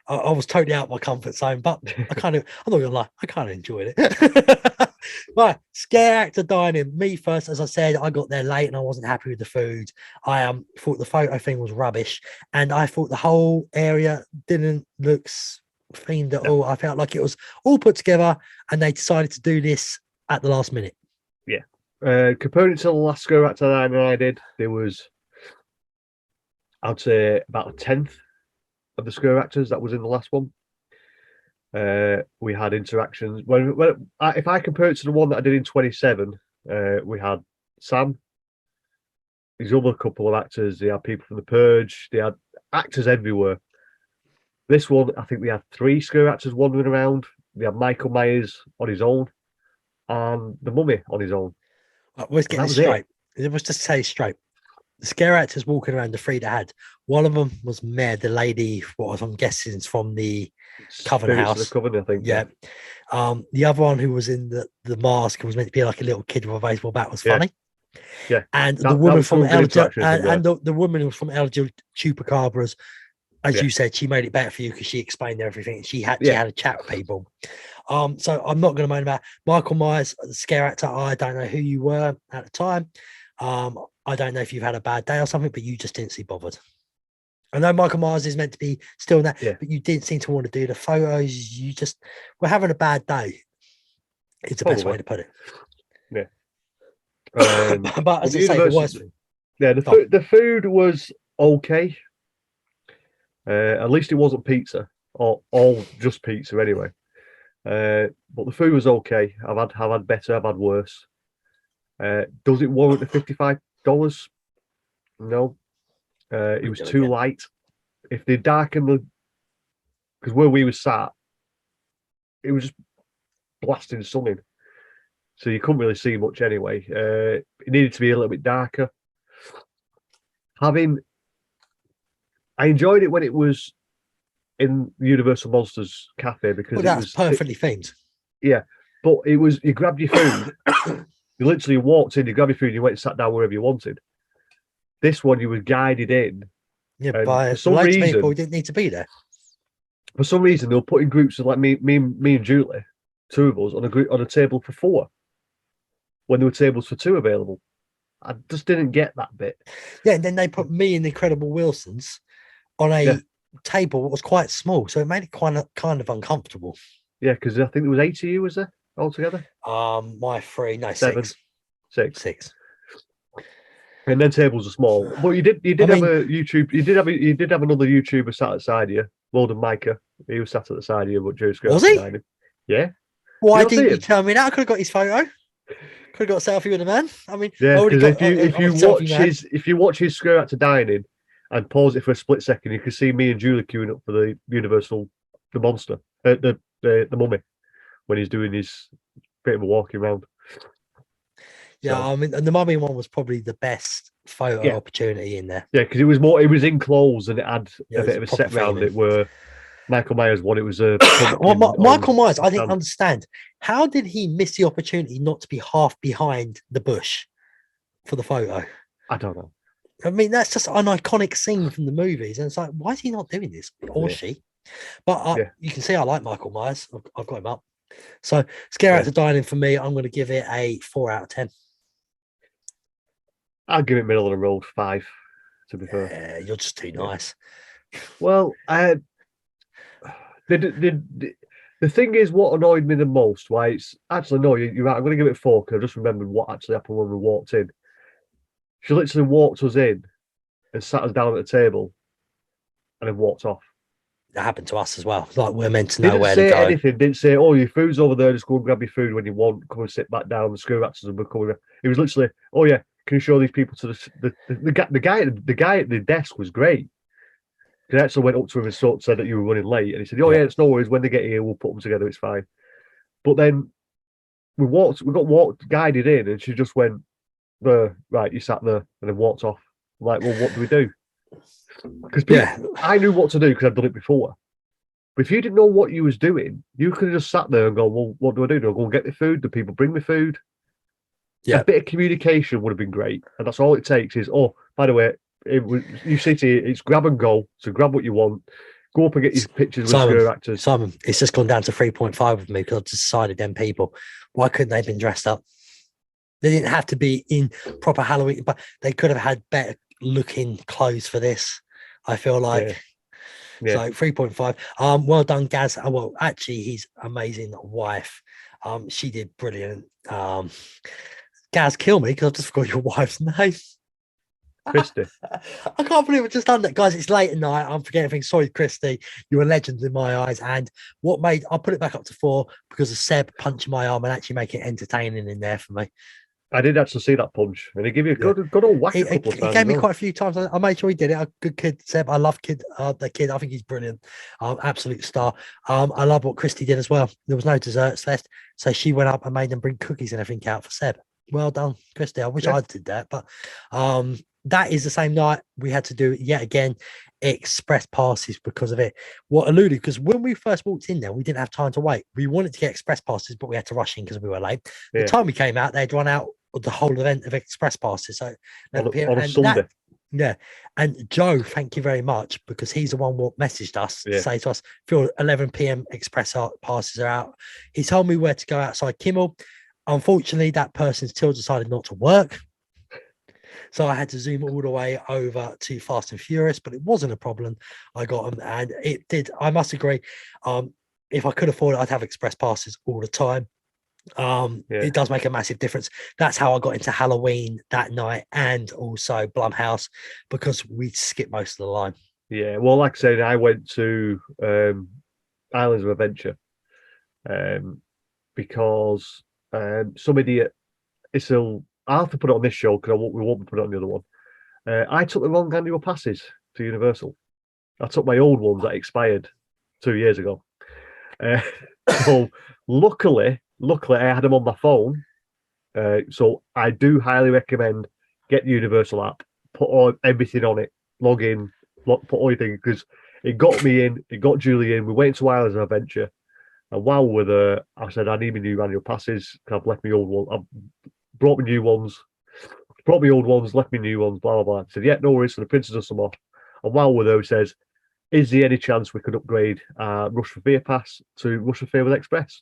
Speaker 1: I was totally out of my comfort zone, but I'm not gonna lie, I kind of enjoyed it. Right, scare actor dining. Me first, as I said, I got there late and I wasn't happy with the food. I thought the photo thing was rubbish, and I thought the whole area didn't look themed at all. I felt like it was all put together, and they decided to do this at the last minute.
Speaker 3: Comparing to the last scare actor dining I did, there was, I'd say, about a tenth of the scare actors that was in the last one. We had interactions. If I compare it to the one that I did in 27, we had Sam, his other couple of actors. They had people from The Purge. They had actors everywhere. This one, I think we had 3 scare actors wandering around. We had Michael Myers on his own, and the Mummy on his own.
Speaker 1: Let's get this straight. Let's just say straight. The scare actors walking around, the 3 that had. One of them was Mare, the lady, what I'm guessing is from the Coven House.
Speaker 3: The Coven, I think.
Speaker 1: Yeah. The other one who was in the mask was meant to be like a little kid with a baseball bat was funny.
Speaker 3: Yeah.
Speaker 1: And the woman from the woman who was from El Chupacabras, as you said, she made it better for you because she explained everything. She had a chat with people. So I'm not going to moan about Michael Myers, the scare actor. I don't know who you were at the time. I don't know if you've had a bad day or something, but you just didn't seem bothered. I know Michael Myers is meant to be still in that, but you didn't seem to want to do the photos. You just were having a bad day. It's the best way to put it.
Speaker 3: Yeah.
Speaker 1: But as I say, the worst thing.
Speaker 3: Yeah, the food was okay. At least it wasn't pizza, or all just pizza anyway. But the food was okay. I've had better, I've had worse. Does it warrant the $55? No. It was too light. If they darkened because where we were sat, it was just blasting sun in, so you couldn't really see much anyway. It needed to be a little bit darker. I enjoyed it when it was in Universal Monsters Cafe because
Speaker 1: it was perfectly themed.
Speaker 3: Yeah, but it was, you grabbed your food, you literally walked in, you grabbed your food, you went and sat down wherever you wanted. This one, you were guided in.
Speaker 1: Yeah, by some reason, people who didn't need to be there.
Speaker 3: For some reason, they were putting groups of like me and Julie. two of us on a table for four when there were tables for two available. I just didn't get that bit.
Speaker 1: Yeah, and then they put me and the Incredible Wilsons on a
Speaker 3: Yeah.
Speaker 1: table that was quite small, so it made it kind of uncomfortable.
Speaker 3: Yeah, because I think there was 8 of you, was there, altogether?
Speaker 1: My three, no,
Speaker 3: Seven.
Speaker 1: six.
Speaker 3: Six. And then tables are small. But you did
Speaker 1: I
Speaker 3: have
Speaker 1: mean-
Speaker 3: a YouTube. You did have another YouTuber sat at the side of you, Loden Micah. He was sat at the side of you, but Joe's
Speaker 1: Was he?
Speaker 3: Yeah.
Speaker 1: Why
Speaker 3: You not
Speaker 1: didn't
Speaker 3: see
Speaker 1: you
Speaker 3: him?
Speaker 1: tell me that? I could have got his photo. Could have got a selfie with the man. I mean, I
Speaker 3: Yeah,
Speaker 1: already
Speaker 3: because
Speaker 1: got.
Speaker 3: if you watch his Screw Out to Dining and pause it for a split second, you can see me and Julie queuing up for the Universal, the monster, the mummy, when he's doing his bit of a walking around.
Speaker 1: Yeah,
Speaker 3: So,
Speaker 1: I mean, and the mummy one was probably the best photo
Speaker 3: Yeah.
Speaker 1: opportunity in there.
Speaker 3: yeah, because it was in clothes and it had
Speaker 1: Yeah, it
Speaker 3: a
Speaker 1: was
Speaker 3: bit of a
Speaker 1: proper
Speaker 3: set round
Speaker 1: feeling.
Speaker 3: it. Where Michael Myers one, it was a
Speaker 1: Well,
Speaker 3: pumpkin
Speaker 1: Michael
Speaker 3: on
Speaker 1: Myers, I didn't
Speaker 3: stand.
Speaker 1: understand. How did he miss the opportunity not to be half behind the bush for the photo?
Speaker 3: I don't know.
Speaker 1: I mean, that's just an iconic scene from the movies, and it's like, why is he not doing this, or
Speaker 3: Yeah.
Speaker 1: she? But
Speaker 3: Yeah.
Speaker 1: you can see I like Michael Myers. I've got him up. So, Scare
Speaker 3: Yeah.
Speaker 1: Out to Dining for me, I'm going to give it a 4 out of 10.
Speaker 3: I'll give it middle of the road 5. To be fair,
Speaker 1: Yeah, you're just too nice.
Speaker 3: well, the thing is, what annoyed me the most, why it's actually no, you're right. I'm going to give it 4 because I just remembered what actually happened when we walked in. She literally walked us in and sat us down at the table, and then walked off.
Speaker 1: That happened to us as well. Like we're meant to know
Speaker 3: Didn't
Speaker 1: where
Speaker 3: say
Speaker 1: to go.
Speaker 3: anything. Didn't say, "Oh, your food's over there. Just go and grab your food when you want. Come and sit back down." The screw actors will be coming. It was literally, "Oh yeah, can you show these people to the guy at the desk was great." He actually went up to him and said that you were running late, and he said, "Oh yeah, it's no worries. When they get here, we'll put them together. It's fine." But then we got guided in, and she just went, right, you sat there," and then walked off. I'm like, well, what do we do? Because I knew what to do because I'd done it before. But if you didn't know what you was doing, you could have just sat there and go, well, what do I do? Do I go and get the food? Do people bring me food?
Speaker 1: Yeah.
Speaker 3: A bit of communication would have been great. And that's all it takes is, oh, by the way, you sit here, it's grab and go. So grab what you want. Go up and get your pictures with scare actors.
Speaker 1: Simon, it's just gone down to 3.5 with me because I've decided them people, why couldn't they have been dressed up? They didn't have to be in proper Halloween, but they could have had better looking clothes for this, I feel like.
Speaker 3: Yeah.
Speaker 1: So 3.5. Well done, Gaz. Well, actually, his amazing wife. She did brilliant. Gaz, kill me because I just forgot your wife's name.
Speaker 3: Christy.
Speaker 1: I can't believe I've just done that, guys. It's late at night. I'm forgetting things. Sorry, Christy. You're a legend in my eyes. And I'll put it back up to 4 because of Seb punching my arm and actually making it entertaining in there for me.
Speaker 3: I did actually see that punch, and he gave you a good old whack a couple of times.
Speaker 1: He gave me quite a few times. I made sure he did it. A good kid, Seb. I love the kid. I think he's brilliant. Absolute star. I love what Christy did as well. There was no desserts left, so she went up and made them bring cookies and everything out for Seb. Well done, Christy. I wish I did that, but that is the same night we had to do yet again express passes because of it. What alluded, because when we first walked in there, we didn't have time to wait. We wanted to get express passes, but we had to rush in because we were late. The time we came out, they'd run out of the whole event of express passes. So
Speaker 3: on a Sunday.
Speaker 1: And Joe, thank you very much, because he's the one what messaged us to say to us, Phil, 11 p.m. express passes are out. He told me where to go outside Kimmel. Unfortunately, that person still decided not to work. So I had to zoom all the way over to Fast and Furious, but it wasn't a problem. I got them, and it did. I must agree. If I could afford it, I'd have express passes all the time. It does make a massive difference. That's how I got into Halloween that night, and also Blumhouse, because we skipped most of the line. Yeah,
Speaker 3: well, like I said, I went to Islands of Adventure because some idiot. I have to put it on this show because we won't put it on the other one. I took the wrong annual passes to Universal. I took my old ones that expired 2 years ago. So luckily, I had them on my phone. So I do highly recommend get the Universal app, put everything on it, log in, put everything, because it got me in, it got Julie in. We went to Islands of Adventure, and while we were there, I said I need my new annual passes because I've left my old one. I've brought me new ones, brought me old ones, left me new ones, blah blah blah. I said, yeah, no worries. So the printed us some off, and while we're there, he says, is there any chance we could upgrade Rush for Fear Pass to Rush for Fear with Express?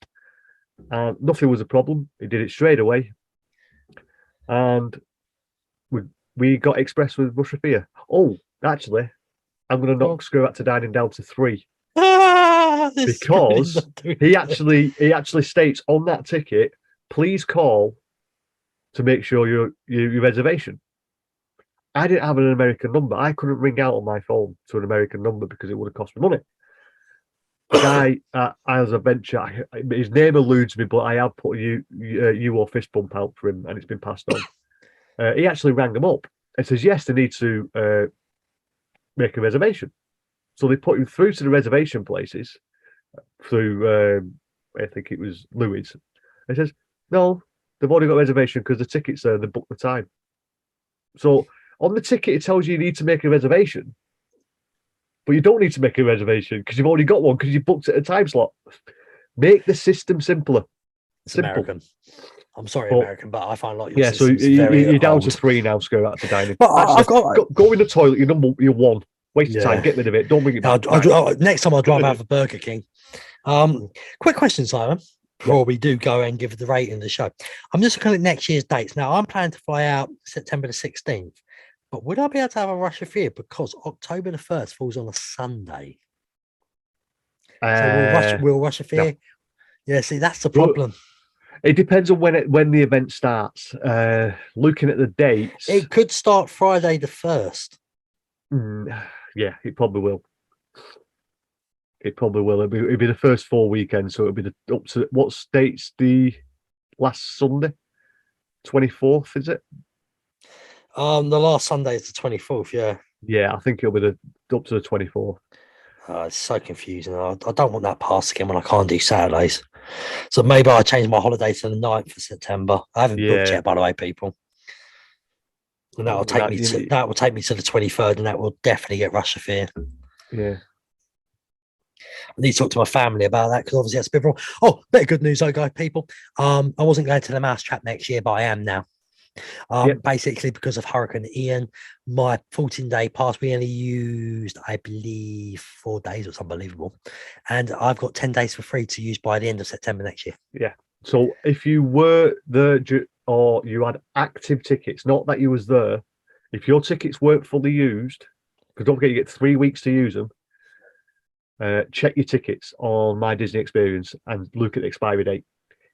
Speaker 3: and nothing was a problem. He did it straight away, and we got express with Rush of Fear. Oh, actually, I'm going to knock Screw Out to Dining down to 3 because he actually states on that ticket, please call to make sure your reservation. I didn't have an American number. I couldn't ring out on my phone to an American number because it would have cost me money. The guy at Isles of Venture, his name eludes me, but I have put a U or fist bump out for him, and it's been passed on. He actually rang them up and says, yes, they need to make a reservation. So they put him through to the reservation places through, I think it was Louis. He says, no, they've already got a reservation because the ticket's there, they booked the time. So on the ticket, it tells you need to make a reservation, but you don't need to make a reservation because you've already got one because you booked it at a time slot. Make the system simpler.
Speaker 1: It's American. I'm sorry, American, but I find like
Speaker 3: your so you're down to 3 now. Screw Out to Dining.
Speaker 1: But actually,
Speaker 3: go in the toilet. You're 1. Waste of time. Get rid of it. Don't bring it back.
Speaker 1: Next time I'll drive out for Burger King. Quick question, Simon. Before we do go and give the rating of the show, I'm just looking at next year's dates. Now, I'm planning to fly out September the 16th, but would I be able to have a Rush of Fear because October the 1st falls on a Sunday? So will Rush of Fear? No. Yeah, see, that's the problem.
Speaker 3: It depends on when the event starts. Looking at the dates,
Speaker 1: it could start Friday the 1st.
Speaker 3: Yeah, it probably will. It probably will. It'll be the first 4 weekends, so it'll be up to what state's the last Sunday? 24th, is it?
Speaker 1: The last Sunday is the 24th. Yeah.
Speaker 3: Yeah, I think it'll be up to the 24th.
Speaker 1: It's so confusing. I don't want that pass again when I can't do Saturdays. So maybe I'll change my holiday to the 9th of September. I haven't booked yet, by the way, people. And that will take me to the 23rd, and that will definitely get Rush of Fear.
Speaker 3: Yeah.
Speaker 1: I need to talk to my family about that because obviously that's a bit wrong. Oh, bit of good news though, guys, people. I wasn't going to the Mousetrap next year, but I am now. Basically because of Hurricane Ian, my 14-day pass, we only used, I believe, 4 days. It's unbelievable. And I've got 10 days for free to use by the end of September next year.
Speaker 3: Yeah. So if you were there or you had active tickets, not that you was there, if your tickets weren't fully used, because don't forget you get 3 weeks to use them, check your tickets on My Disney Experience and look at the expiry date.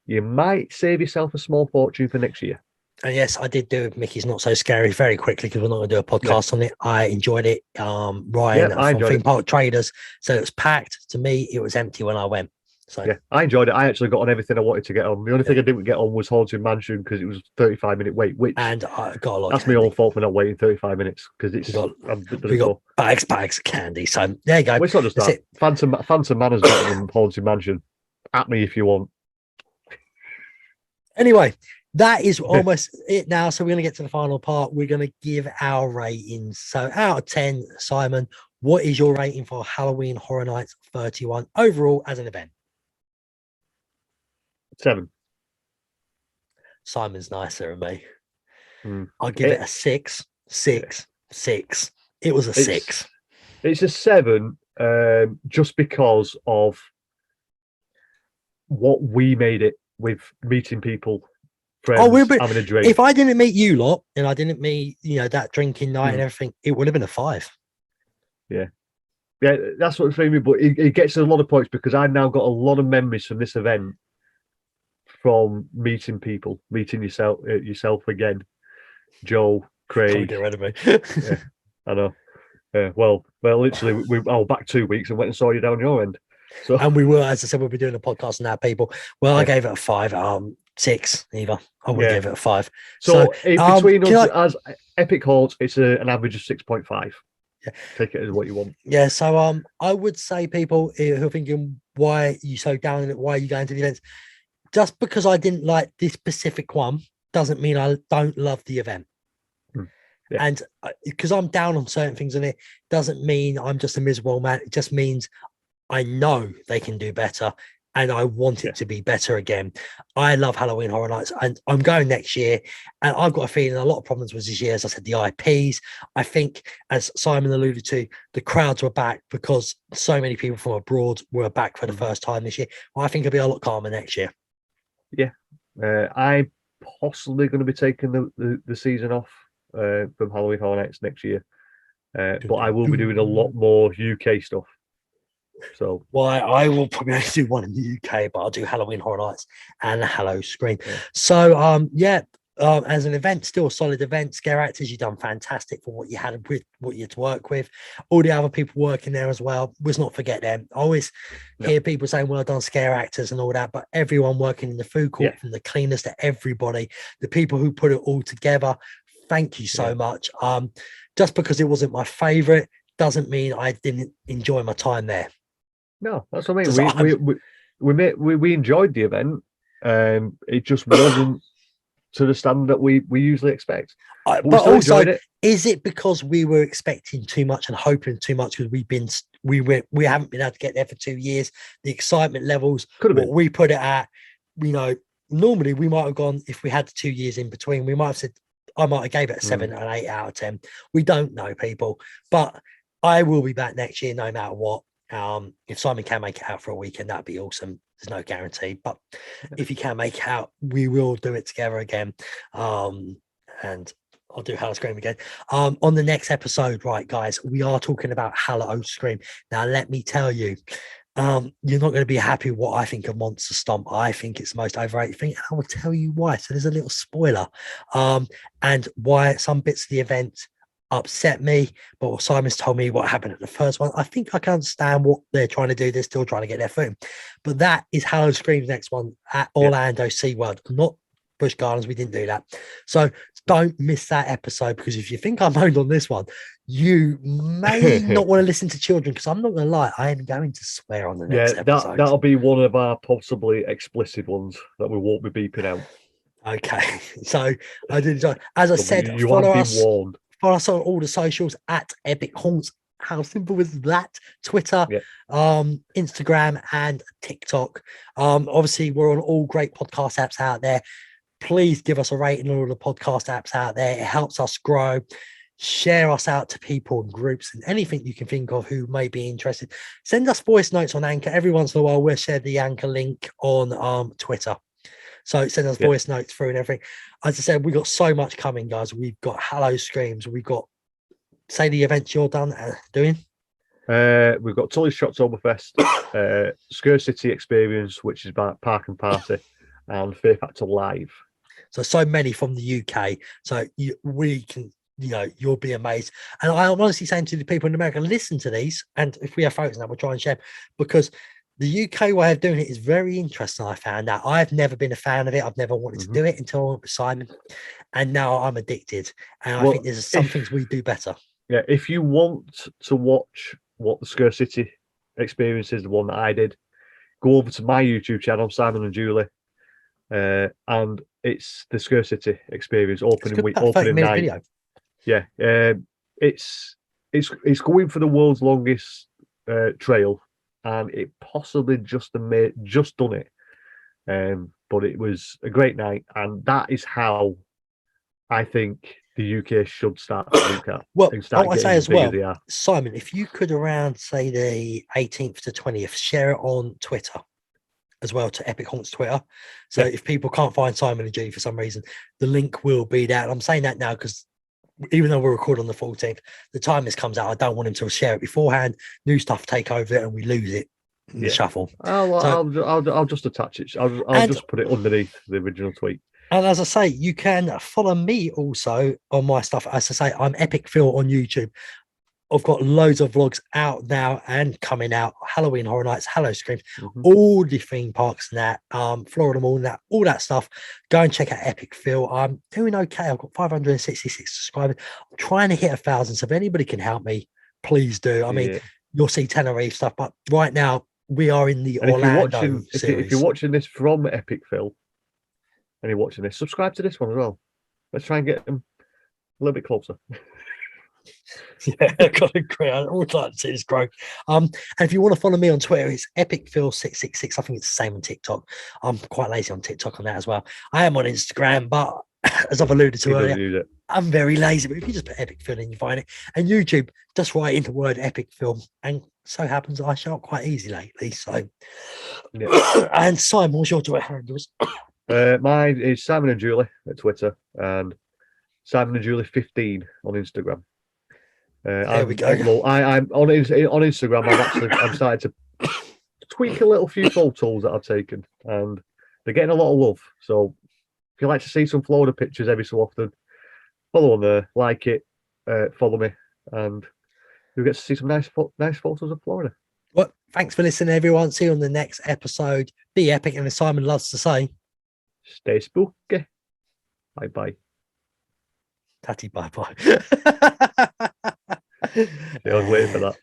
Speaker 3: You might save yourself a small fortune for next year.
Speaker 1: And yes, I did do Mickey's Not So Scary very quickly because we're not going to do a podcast on it. I enjoyed it. Ryan from Theme Park Traders said it was packed. To me, it was empty when I went. So
Speaker 3: yeah, I enjoyed it. I actually got on everything I wanted to get on. The only thing I didn't get on was Haunted Mansion because it was a 35-minute wait.
Speaker 1: And I got a lot.
Speaker 3: That's my own fault for not waiting 35 minutes because it's
Speaker 1: we got bags of candy. So there you go.
Speaker 3: Well, it's not just that. Phantom Manor's better than Haunted Mansion. At me if you want.
Speaker 1: Anyway. That is almost it now. So we're going to get to the final part. We're going to give our ratings. So out of 10, Simon, what is your rating for Halloween Horror Nights 31 overall as an event?
Speaker 3: 7.
Speaker 1: Simon's nicer than me. I'll give it a 6. It was a 6.
Speaker 3: It's a 7 just because of what we made it with meeting people. Having a drink.
Speaker 1: If I didn't meet you lot and I didn't meet, that drinking night and everything, it would have been a 5.
Speaker 3: Yeah, that's what it's for me. But it gets a lot of points because I've now got a lot of memories from this event, from meeting people, meeting yourself again, Joe, Craig.
Speaker 1: Get rid of me.
Speaker 3: Yeah, I know. Yeah, well, literally, we back 2 weeks and went and saw you down your end. So,
Speaker 1: and we were, as I said, we'll be doing a podcast on that, people. Well, I gave it a 5. 6 either. I would give it a 5.
Speaker 3: So between us as Epic Haunts, it's an average of 6.5. Yeah. Take it as what you want.
Speaker 1: Yeah. So I would say people who are thinking, why are you so down in it? Why are you going to the events? Just because I didn't like this specific one doesn't mean I don't love the event. Yeah. And because I'm down on certain things in it doesn't mean I'm just a miserable man. It just means I know they can do better. And I want it to be better again. I love Halloween Horror Nights, and I'm going next year. And I've got a feeling a lot of problems was this year, as I said, the IPs. I think, as Simon alluded to, the crowds were back because so many people from abroad were back for the first time this year. Well, I think it'll be a lot calmer next year.
Speaker 3: I'm possibly going to be taking the season off from Halloween Horror Nights next year. But I will be doing a lot more UK stuff. So
Speaker 1: Why I will probably only do one in the UK, but I'll do Halloween Horror Nights and Hello Scream.
Speaker 3: Yeah.
Speaker 1: So as an event, still a solid event. Scare Actors, you've done fantastic for what you had with what you had to work with. All the other people working there as well. Let's not forget them. I always hear people saying, well done, Scare Actors and all that, but everyone working in the food court, from the cleaners to everybody, the people who put it all together, thank you so much. Just because it wasn't my favorite doesn't mean I didn't enjoy my time there.
Speaker 3: No, that's what I mean. We enjoyed the event. It just wasn't to the standard that we usually expect.
Speaker 1: But also, is it because we were expecting too much and hoping too much because we haven't been able to get there for 2 years? The excitement levels, what we put it at, normally we might have gone, if we had the 2 years in between, we might have said, I might have gave it a 7 or 8 out of 10. We don't know, people, but I will be back next year no matter what. If Simon can make it out for a weekend, that'd be awesome. There's no guarantee, but if he can make it out, we will do it together again. And I'll do Hello Scream again. On the next episode, right, guys, we are talking about Hello Scream. Now, let me tell you, you're not going to be happy what I think of Monster Stomp. I think it's the most overrated thing. I will tell you why. So there's a little spoiler, and why some bits of the event upset me, but what Simon's told me what happened at the first one, I think I can understand what they're trying to do. They're still trying to get their foot. But that is Hello Scream's next one at Orlando SeaWorld, not Busch Gardens. We didn't do that. So don't miss that episode, because if you think I'm owned on this one, you may not want to listen to children, because I'm not going to lie, I am going to swear on the next episode.
Speaker 3: That'll be one of our possibly explicit ones that we won't be beeping out. Okay.
Speaker 1: So I did enjoy. As I said,
Speaker 3: you have been warned.
Speaker 1: Follow us on all the socials at Epic Haunts. How simple is that? Twitter, Instagram, and TikTok. Obviously, we're on all great podcast apps out there. Please give us a rating on all the podcast apps out there. It helps us grow. Share us out to people and groups and anything you can think of who may be interested. Send us voice notes on Anchor. Every once in a while, we'll share the Anchor link on Twitter. So send us voice notes through and everything. As I said, we've got so much coming, guys. We've got Hello Screams. We've got, say, the events you're doing.
Speaker 3: We've got Tully's Shocktoberfest, Scare City Experience, which is about Park and Party, and Fear Factor Live. So many from the UK. So we can, you'll be amazed. And I'm honestly saying to the people in America, listen to these. And if we have photos now, we'll try and share, because the UK way of doing it is very interesting. I found out. I've never been a fan of it. I've never wanted to do it until I went with Simon, and now I'm addicted. And I think there's some things we do better. Yeah, if you want to watch what the Scare City Experience is, the one that I did, go over to my YouTube channel, Simon and Julie, and it's the Scare City Experience opening night. Video. Yeah, it's going for the world's longest trail. And it possibly just done it, but it was a great night, and that is how I think the UK should start to look at. Well, I want to say as well, Simon, if you could around say the 18th to 20th, share it on Twitter as well, to Epic Haunts Twitter. So if people can't find Simon and Julie for some reason, the link will be there. And I'm saying that now because even though we're recording on the 14th, the time this comes out, I don't want him to share it beforehand. New stuff take over it and we lose it in the shuffle. I'll just attach it. I'll just put it underneath the original tweet. And as I say, you can follow me also on my stuff. As I say, I'm Epic Phil on YouTube. I've got loads of vlogs out now and coming out. Halloween Horror Nights, Hello Screams, all the theme parks and that, Florida Mall and that, all that stuff. Go and check out Epic Phil. I'm doing okay. I've got 566 subscribers. I'm trying to hit 1,000. So if anybody can help me, please do. I mean, you'll see Tenerife stuff, but right now we are in the Orlando series. If you're watching this from Epic Phil and you're watching this, subscribe to this one as well. Let's try and get them a little bit closer. Yeah, I got to agree. I would like to see this growth. And if you want to follow me on Twitter, it's EpicPhil666. I think it's the same on TikTok. I'm quite lazy on TikTok on that as well. I am on Instagram, but as I've alluded to earlier, I'm very lazy. But if you just put Epic Phil in, you find it. And YouTube, just write in the word Epic Film. And so happens I shout quite easy lately. So, and Simon, what's your Twitter handles? Mine is Simon and Julie at Twitter and Simon and Julie 15 on Instagram.
Speaker 1: There we go.
Speaker 3: I'm on Instagram. I'm starting to tweak a little few photos that I've taken, and they're getting a lot of love. So if you like to see some Florida pictures every so often, follow on there, like it, follow me, and you'll get to see some nice photos of Florida.
Speaker 1: Well, thanks for listening, everyone. See you on the next episode. Be epic, and as Simon loves to say,
Speaker 3: stay spooky. Bye bye.
Speaker 1: Tatty, bye bye.
Speaker 3: I was waiting for that.